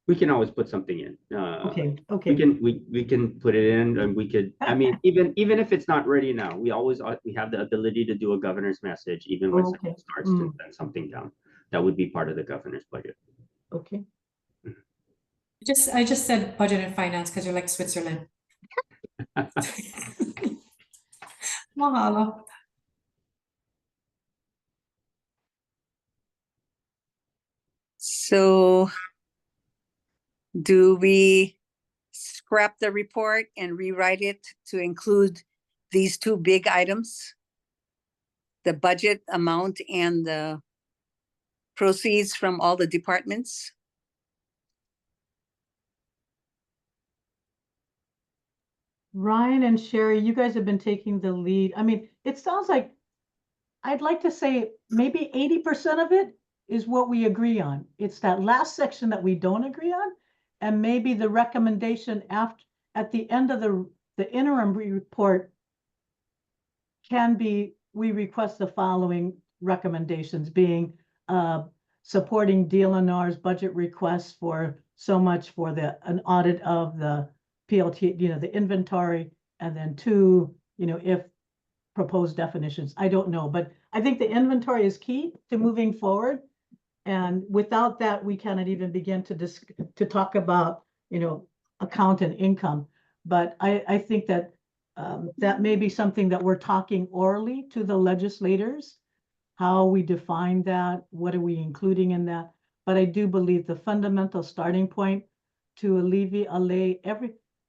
We can always put something in. Okay, We okay. can put it in, and we could, I mean, even if it's not ready now, we always, we have the ability to do a governor's message, even when Okay. someone starts to send something down. That would be part of the governor's budget. Okay. I just said budget and finance because you're like Switzerland. Mahalo. So do we scrap the report and rewrite it to include these two big items? The budget amount and the proceeds from all the departments? Ryan and Sherry, you guys have been taking the lead. I mean, it sounds like, I'd like to say maybe 80% of it is what we agree on. It's that last section that we don't agree on. And maybe the recommendation at the end of the interim report can be, we request the following recommendations, being supporting DLNR's budget requests for so much for an audit of the PLT, the inventory, and then 2, if proposed definitions. I don't know, but I think the inventory is key to moving forward. And without that, we cannot even begin to talk about, account and income. But I think that that may be something that we're talking orally to the legislators, how we define that, what are we including in that. But I do believe the fundamental starting point to allay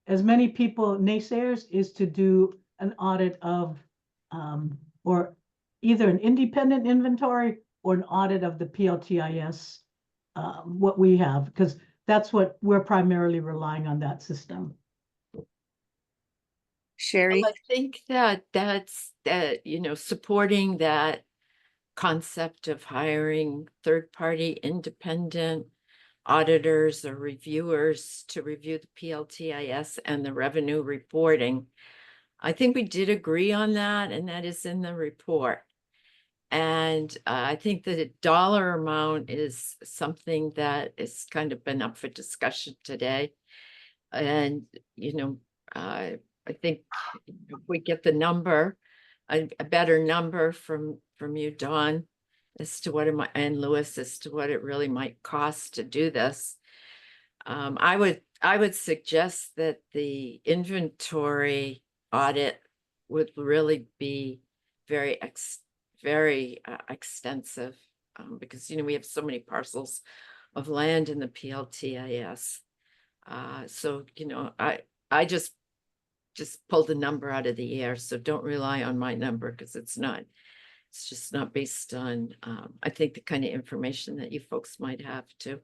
as many people naysayers is to do an audit of or either an independent inventory or an audit of the PLTIS, what we have, because that's what we're primarily relying on, that system. Sherry? Well, I think that's supporting that concept of hiring third-party independent auditors or reviewers to review the PLTIS and the revenue reporting. I think we did agree on that, and that is in the report. And I think the dollar amount is something that has kind of been up for discussion today. And, I think if we get the number, a better number from you, Dawn, as to what and Louis, as to what it really might cost to do this. I would suggest that the inventory audit would really be very extensive, because we have so many parcels of land in the PLTIS. So I just pulled a number out of the air, so don't rely on my number, because it's just not based on I think the kind of information that you folks might have to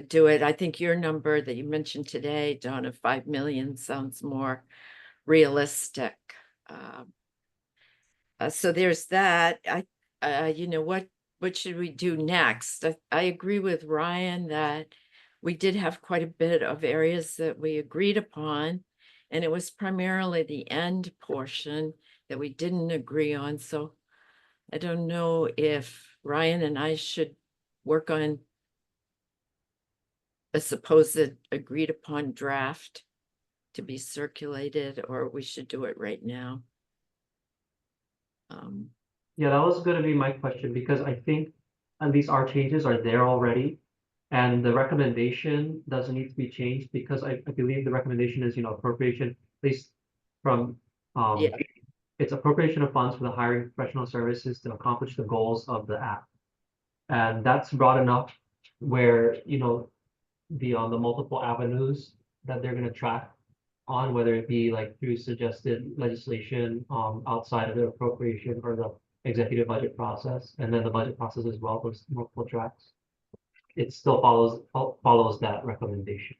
do it. I think your number that you mentioned today, Dawn, of 5 million sounds more realistic. So there's that. What should we do next? I agree with Ryan that we did have quite a bit of areas that we agreed upon, and it was primarily the end portion that we didn't agree on. So I don't know if Ryan and I should work on a supposed agreed upon draft to be circulated, or we should do it right now. Yeah, that was going to be my question, because I think at least our changes are there already, and the recommendation doesn't need to be changed, because I believe the recommendation is, appropriation, at least from it's appropriation of funds for the hiring of professional services to accomplish the goals of the act. And that's broad enough where, beyond the multiple avenues that they're going to track on, whether it be like through suggested legislation outside of the appropriation or the executive budget process, and then the budget process as well, those multiple tracks, it still follows that recommendation.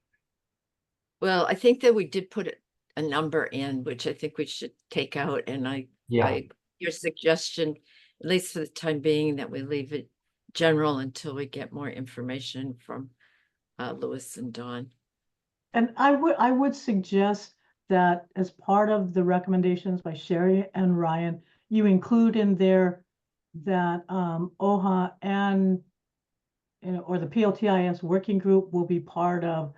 Well, I think that we did put a number in, which I think we should take out, and your suggestion, at least for the time being, that we leave it general until we get more information from Louis and Dawn. And I would suggest that as part of the recommendations by Sherry and Ryan, you include in there that OHA and or the PLTIS working group will be part of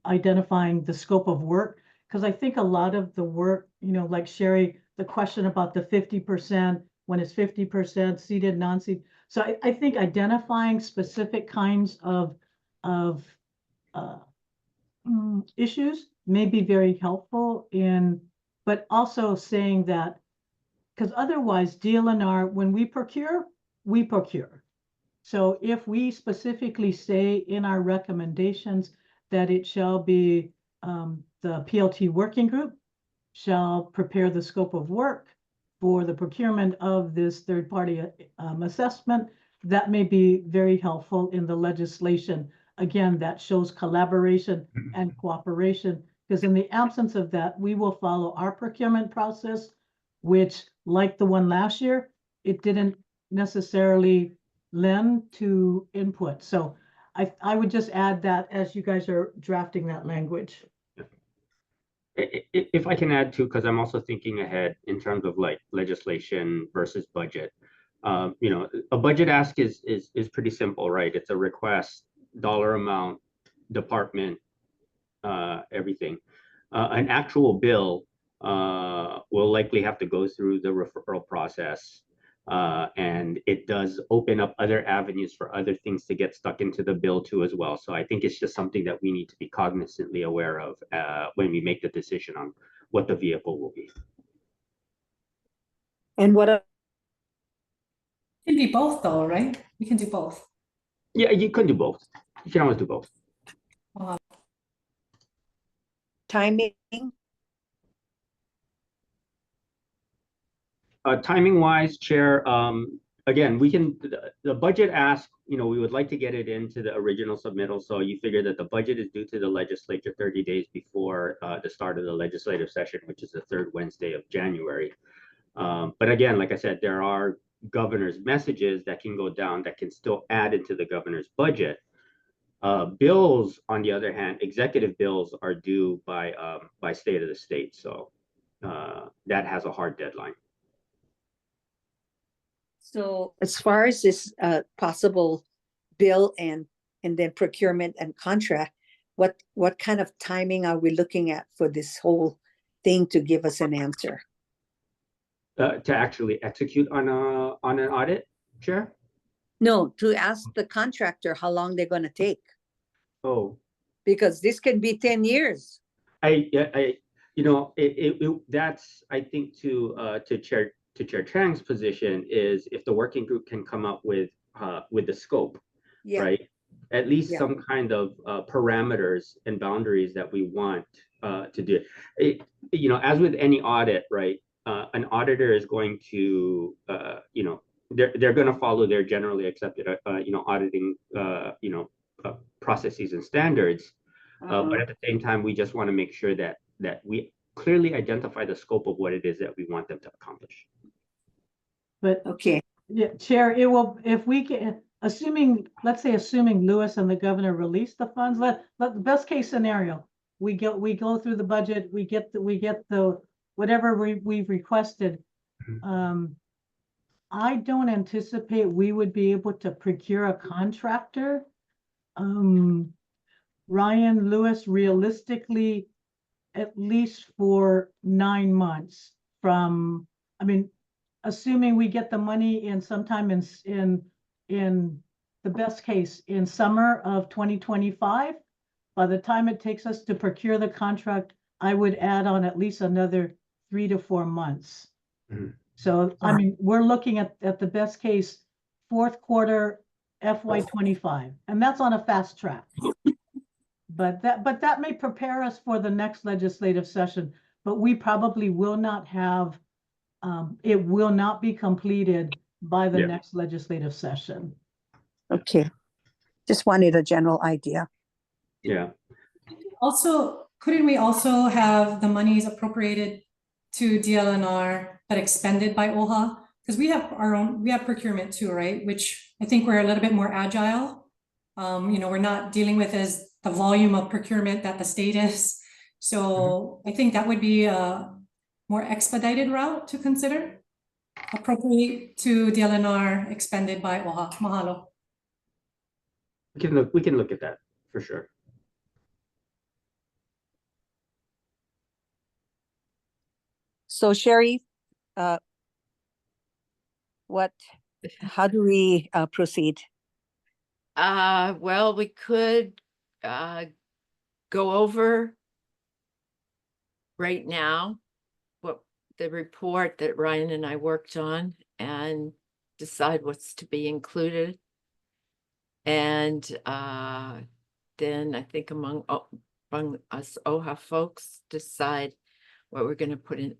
identifying the scope of work. Because I think a lot of the work, like Sherry, the question about the 50%, when it's 50% seated, non-seated. So I think identifying specific kinds of issues may be very helpful but also saying that, because otherwise DLNR, when we procure. So if we specifically say in our recommendations that it shall be the PLT working group shall prepare the scope of work for the procurement of this third-party assessment, that may be very helpful in the legislation. Again, that shows collaboration and cooperation, because in the absence of that, we will follow our procurement process, which, like the one last year, it didn't necessarily lend to input. So I would just add that as you guys are drafting that language. If I can add too, because I'm also thinking ahead in terms of like legislation versus budget. A budget ask is pretty simple, right? It's a request, dollar amount, department, everything. An actual bill will likely have to go through the referral process. And it does open up other avenues for other things to get stuck into the bill too as well. So I think it's just something that we need to be cognizantly aware of when we make the decision on what the vehicle will be. And what It can be both though, right? You can do both. Yeah, you can do both. You can always do both. timing? Timing wise, Chair, again, we can, the budget ask, we would like to get it into the original submittal. So you figure that the budget is due to the legislature 30 days before the start of the legislative session, which is the third Wednesday of January. But again, like I said, there are governor's messages that can go down that can still add into the governor's budget. Bills, on the other hand, executive bills are due by state of the state. So that has a hard deadline. So as far as this possible bill and then procurement and contract, what kind of timing are we looking at for this whole thing to give us an answer? To actually execute on an audit, Chair? No, to ask the contractor how long they're going to take, Oh, because this can be 10 years. That's, I think, to Chair Chang's position is if the working group can come up with the scope, Yeah. right? At least Yeah. some kind of parameters and boundaries that we want to do. As with any audit, right? An auditor is going to, they're going to follow their generally accepted, auditing, processes and standards. But at the same time, we just want to make sure that we clearly identify the scope of what it is that we want them to accomplish. But Okay. yeah, Chair, it will, if we can, assuming Lewis and the governor release the funds, let the best case scenario, we go through the budget, we get the whatever we've requested. I don't anticipate we would be able to procure a contractor. Ryan, Lewis, realistically, at least for 9 months from, assuming we get the money in sometime in the best case in summer of 2025, by the time it takes us to procure the contract, I would add on at least another 3 to 4 months. Mhm. So, we're looking at the best case, fourth quarter FY25, and that's on a fast track. But that may prepare us for the next legislative session, but we probably will not have, it will not be completed by the next legislative session. Okay. Just wanted a general idea. Yeah. Also, couldn't we also have the monies appropriated to DLNR but expended by OHA? Because we have procurement too, right? Which I think we're a little bit more agile. We're not dealing with as the volume of procurement that the state is. So I think that would be a more expedited route to consider. Appropriate to DLNR, expended by OHA. Mahalo. we can look at that for sure. So Sherry, how do we proceed? Well, we could go over right now what the report that Ryan and I worked on and decide what's to be included. And then I think among us OHA folks decide what we're going to put in,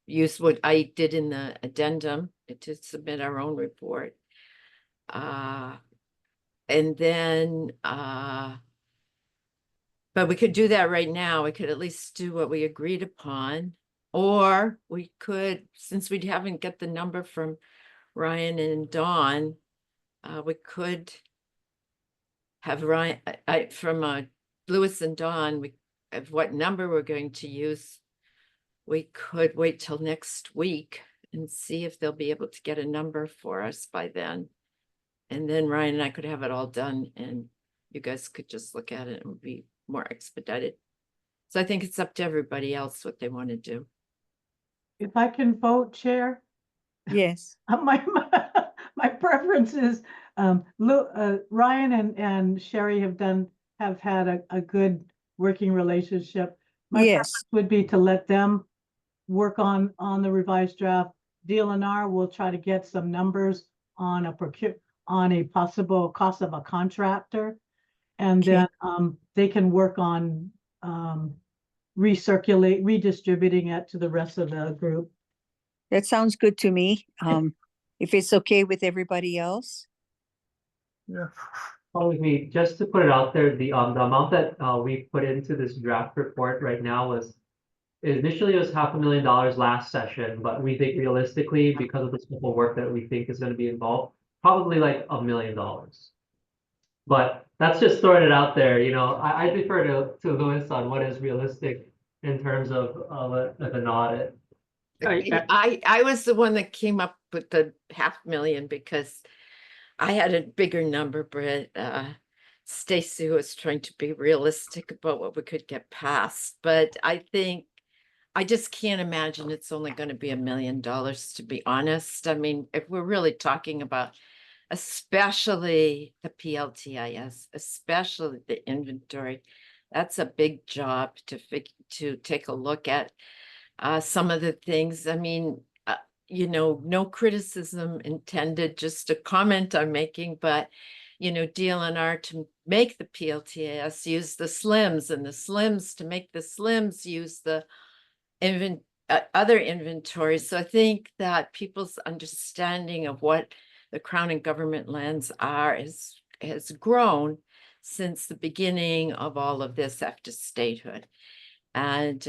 use what I did in the addendum to submit our own report. And then, but we could do that right now. We could at least do what we agreed upon, or we could, since we haven't got the number from Ryan and Dawn, we could have Ryan, from Lewis and Dawn, of what number we're going to use. We could wait till next week and see if they'll be able to get a number for us by then. And then Ryan and I could have it all done and you guys could just look at it and be more expedited. So I think it's up to everybody else what they want to do. If I can vote, Chair, Yes. my preference is, Ryan and Sherry have had a good working relationship. My Yes. preference would be to let them work on the revised draft. DLNR will try to get some numbers on a possible cost of a contractor. And Okay. then they can work on redistributing it to the rest of the group. That sounds good to me. If it's okay with everybody else. Yeah. With me, just to put it out there, the amount that we put into this draft report right now was initially it was $500,000 last session, but we think realistically, because of the scope of work that we think is going to be involved, probably like $1 million. But that's just throwing it out there. I defer to Louis on what is realistic in terms of an audit. I was the one that came up with the $500,000 because I had a bigger number, but Stacy was trying to be realistic about what we could get past. But I think I just can't imagine it's only going to be $1 million, to be honest. I mean, if we're really talking about especially the PLTIS, especially the inventory, that's a big job to take a look at. Some of the things, I mean, no criticism intended, just a comment I'm making, but, DLNR to make the PLTIS use the SLIMs, and the SLIMs to make the SLIMs use the other inventories. So I think that people's understanding of what the Crown and government lands are has grown since the beginning of all of this after statehood. And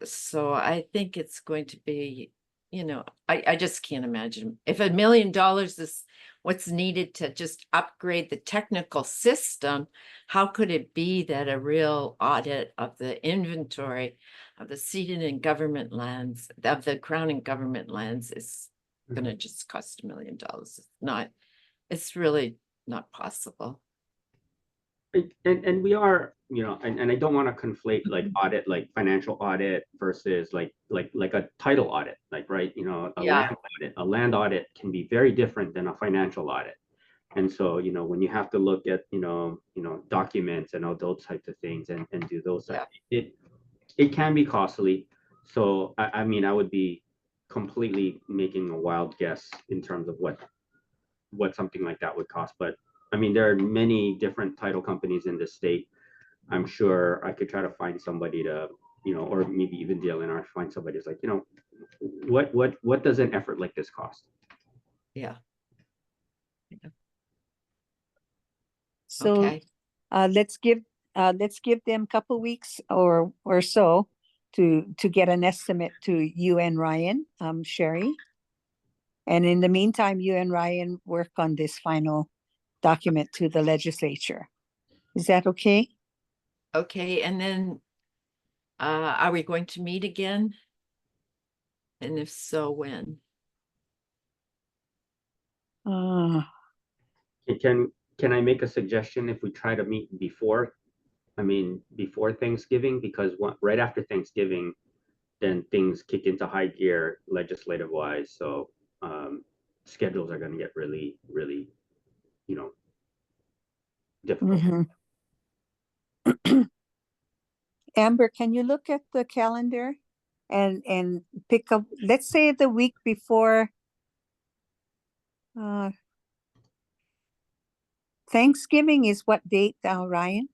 so I think it's going to be, I just can't imagine. If $1 million is what's needed to just upgrade the technical system, how could it be that a real audit of the inventory of the ceded and government lands, of the Crown and government lands, is going to just cost $1 million? It's really not possible. And we are, and I don't want to conflate like audit, like financial audit versus like a title audit, right? A land audit can be very different than a financial audit. And so, when you have to look at, documents and all those types of things and do those, it can be costly. So, I mean, I would be completely making a wild guess in terms of what something like that would cost. But I mean, there are many different title companies in the state. I'm sure I could try to find somebody to, or maybe even DLNR, find somebody who's like, what does an effort like this cost? Yeah. So Okay. let's give them a couple weeks or so to get an estimate to you and Ryan, Sherry. And in the meantime, you and Ryan work on this final document to the legislature. Is that okay? Okay, and then are we going to meet again? And if so, when? Can can I make a suggestion if we try to meet before, before Thanksgiving? Because right after Thanksgiving, then things kick into high gear legislative wise. So schedules are going to get really, really, difficult. Amber, can you look at the calendar and pick up, let's say the week before Thanksgiving is what date now, Ryan?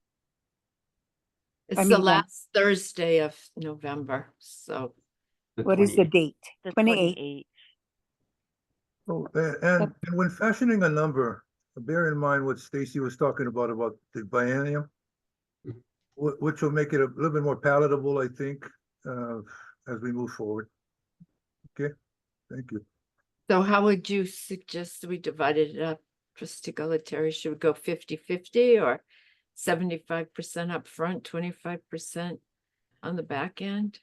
It's I the mean, last Thursday of November, so what is the 28th. date? The 28th. 28th. Oh, and when fashioning a number, bear in mind what Stacy was talking about the biennium, which will make it a little bit more palatable, I think, as we move forward. Okay, thank you. so how would you suggest we divided it up? Trustee Gualtieri, should we go 50-50 or 75% up front, 25% on the back end?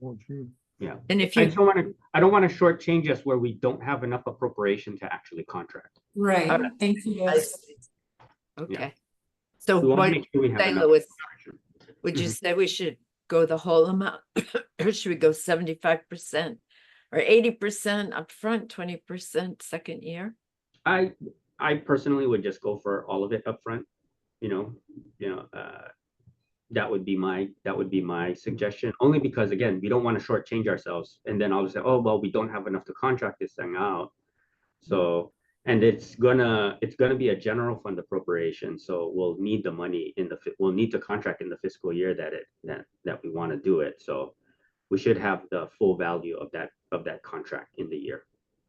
Oh, gee. Yeah. And if I you, don't want to shortchange us where we don't have enough appropriation to actually contract. Right, Alright. thank you, I Liz. see. Okay. So We want what to make sure we have say, enough. Louis? Would you say we should go the whole amount? Or should we go 75% or 80% upfront, 20% second year? I personally would just go for all of it up front. That would be my suggestion, only because again, we don't want to shortchange ourselves and then all of a sudden, oh well, we don't have enough to contract this thing out. So, and it's gonna be a general fund appropriation, so we'll need the money we'll need to contract in the fiscal year that we want to do it. So we should have the full value of that contract in the year.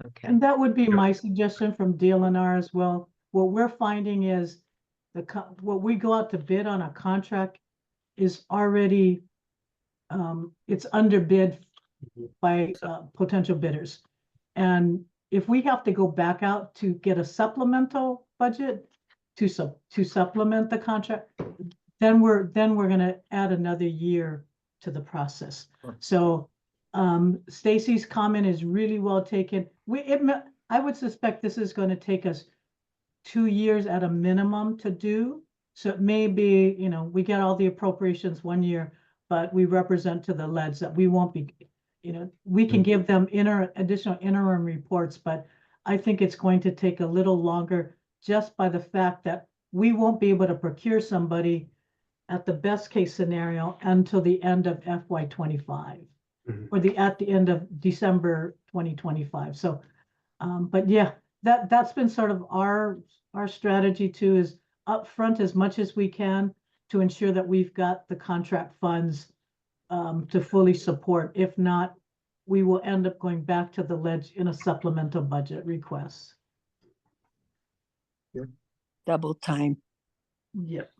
Okay. And that would be my suggestion from DLNR as well. What we're finding is what we go out to bid on a contract is already, it's underbid by potential bidders. And if we have to go back out to get a supplemental budget to supplement the contract, then we're gonna add another year to the process. So Stacy's comment is really well taken. I would suspect this is going to take us 2 years at a minimum to do. So it may be, we get all the appropriations 1 year, but we represent to the LEDs that we won't be, we can give them additional interim reports, but I think it's going to take a little longer just by the fact that we won't be able to procure somebody at the best case scenario until the end of FY25 or at the end of December 2025. So, but yeah, that's been sort of our strategy too, is upfront as much as we can to ensure that we've got the contract funds to fully support. If not, we will end up going back to the ledge in a supplemental budget request. Double time. Yep.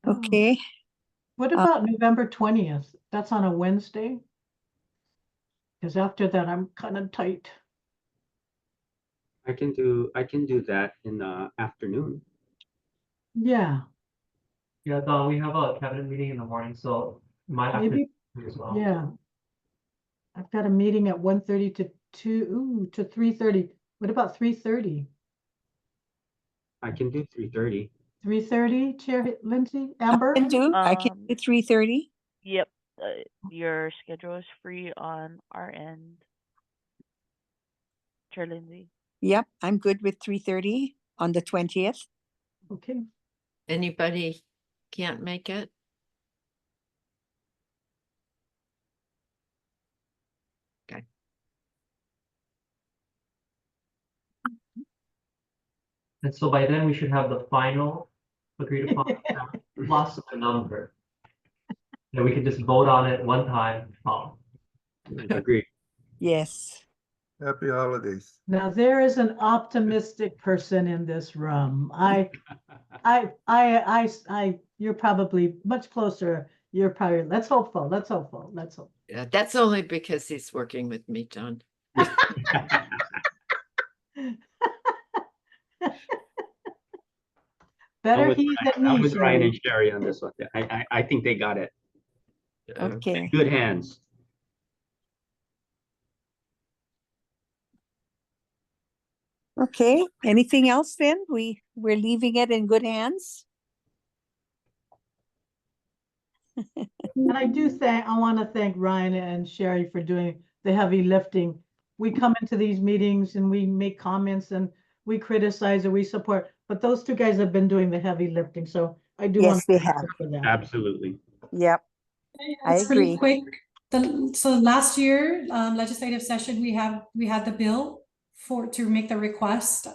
Okay. What about November 20th? That's on a Wednesday? Because after that, I'm kind of tight. I can do that in the afternoon. Yeah, Yeah, Don, we have a cabinet meeting in the morning, so might have to maybe, as well. yeah. I've got a meeting at 1:30 to 3:30. What about 3:30? I can do 3:30. 3:30, Chair Lindsay, Amber? I can do 3:30. Yep. Your schedule is free on our end. Chair Lindsay. Yep, I'm good with 3:30 on the 20th. Okay, Anybody can't make it? Okay. And so by then we should have the final agreed upon plus a number. Then we can just vote on it one time. Agreed. Yes. Happy holidays. now there is an optimistic person in this room. You're probably much closer. You're probably, let's hope. Yeah, that's only because he's working with me, John. Better he than I'm me, with Ryan Sherry. and Sherry on this one. I think they got it. Okay. Good hands. Okay, anything else then? We're leaving it in good hands. And I want to thank Ryan and Sherry for doing the heavy lifting. We come into these meetings and we make comments and we criticize or we support, but those two guys have been doing the heavy lifting, so I do want Yes, they to thank have. them for that. Absolutely. Yep, I It's really agree. quick. So last year, legislative session, we had the bill to make the request.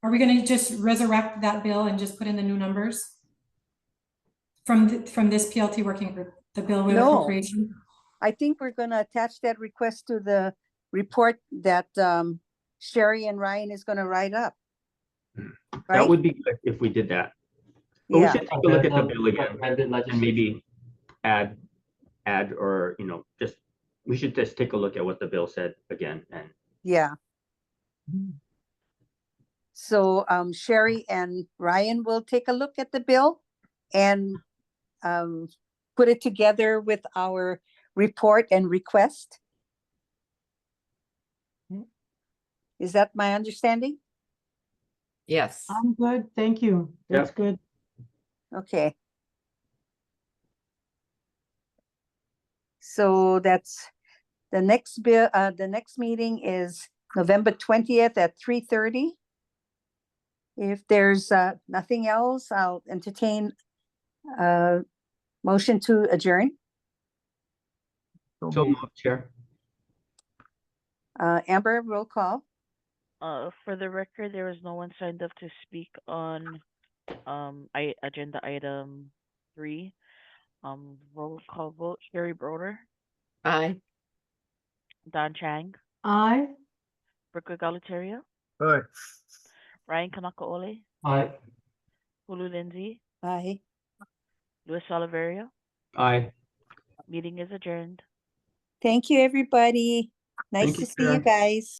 Are we gonna just resurrect that bill and just put in the new numbers? From this PLT working group, the bill with No. appropriation? I think we're gonna attach that request to the report that Sherry and Ryan is gonna write up. That Right? would be good if we did that. But we Yeah, should take a look at the Amend bill again amended and legislation. maybe add or, just, we should just take a look at what the bill said again and yeah. So Sherry and Ryan will take a look at the bill and put it together with our report and request. Is that my understanding? Yes. I'm good, thank you. That's good. Okay. So that's the next bill, the next meeting is November 20th at 3:30. If there's nothing else, I'll entertain a motion to adjourn. so moved, Chair. Amber, roll call. For the record, there was no one signed up to speak on agenda item 3. Roll call vote, Sherry Broder, Aye. Don Chang, Aye. Brooke Galataria, All right. Ryan Kanakaole, Aye. Hulu Lindsay, Aye. Luis Oliverio. Aye. Meeting is adjourned. Thank you, everybody. Nice Thank you, to see you Chair. guys.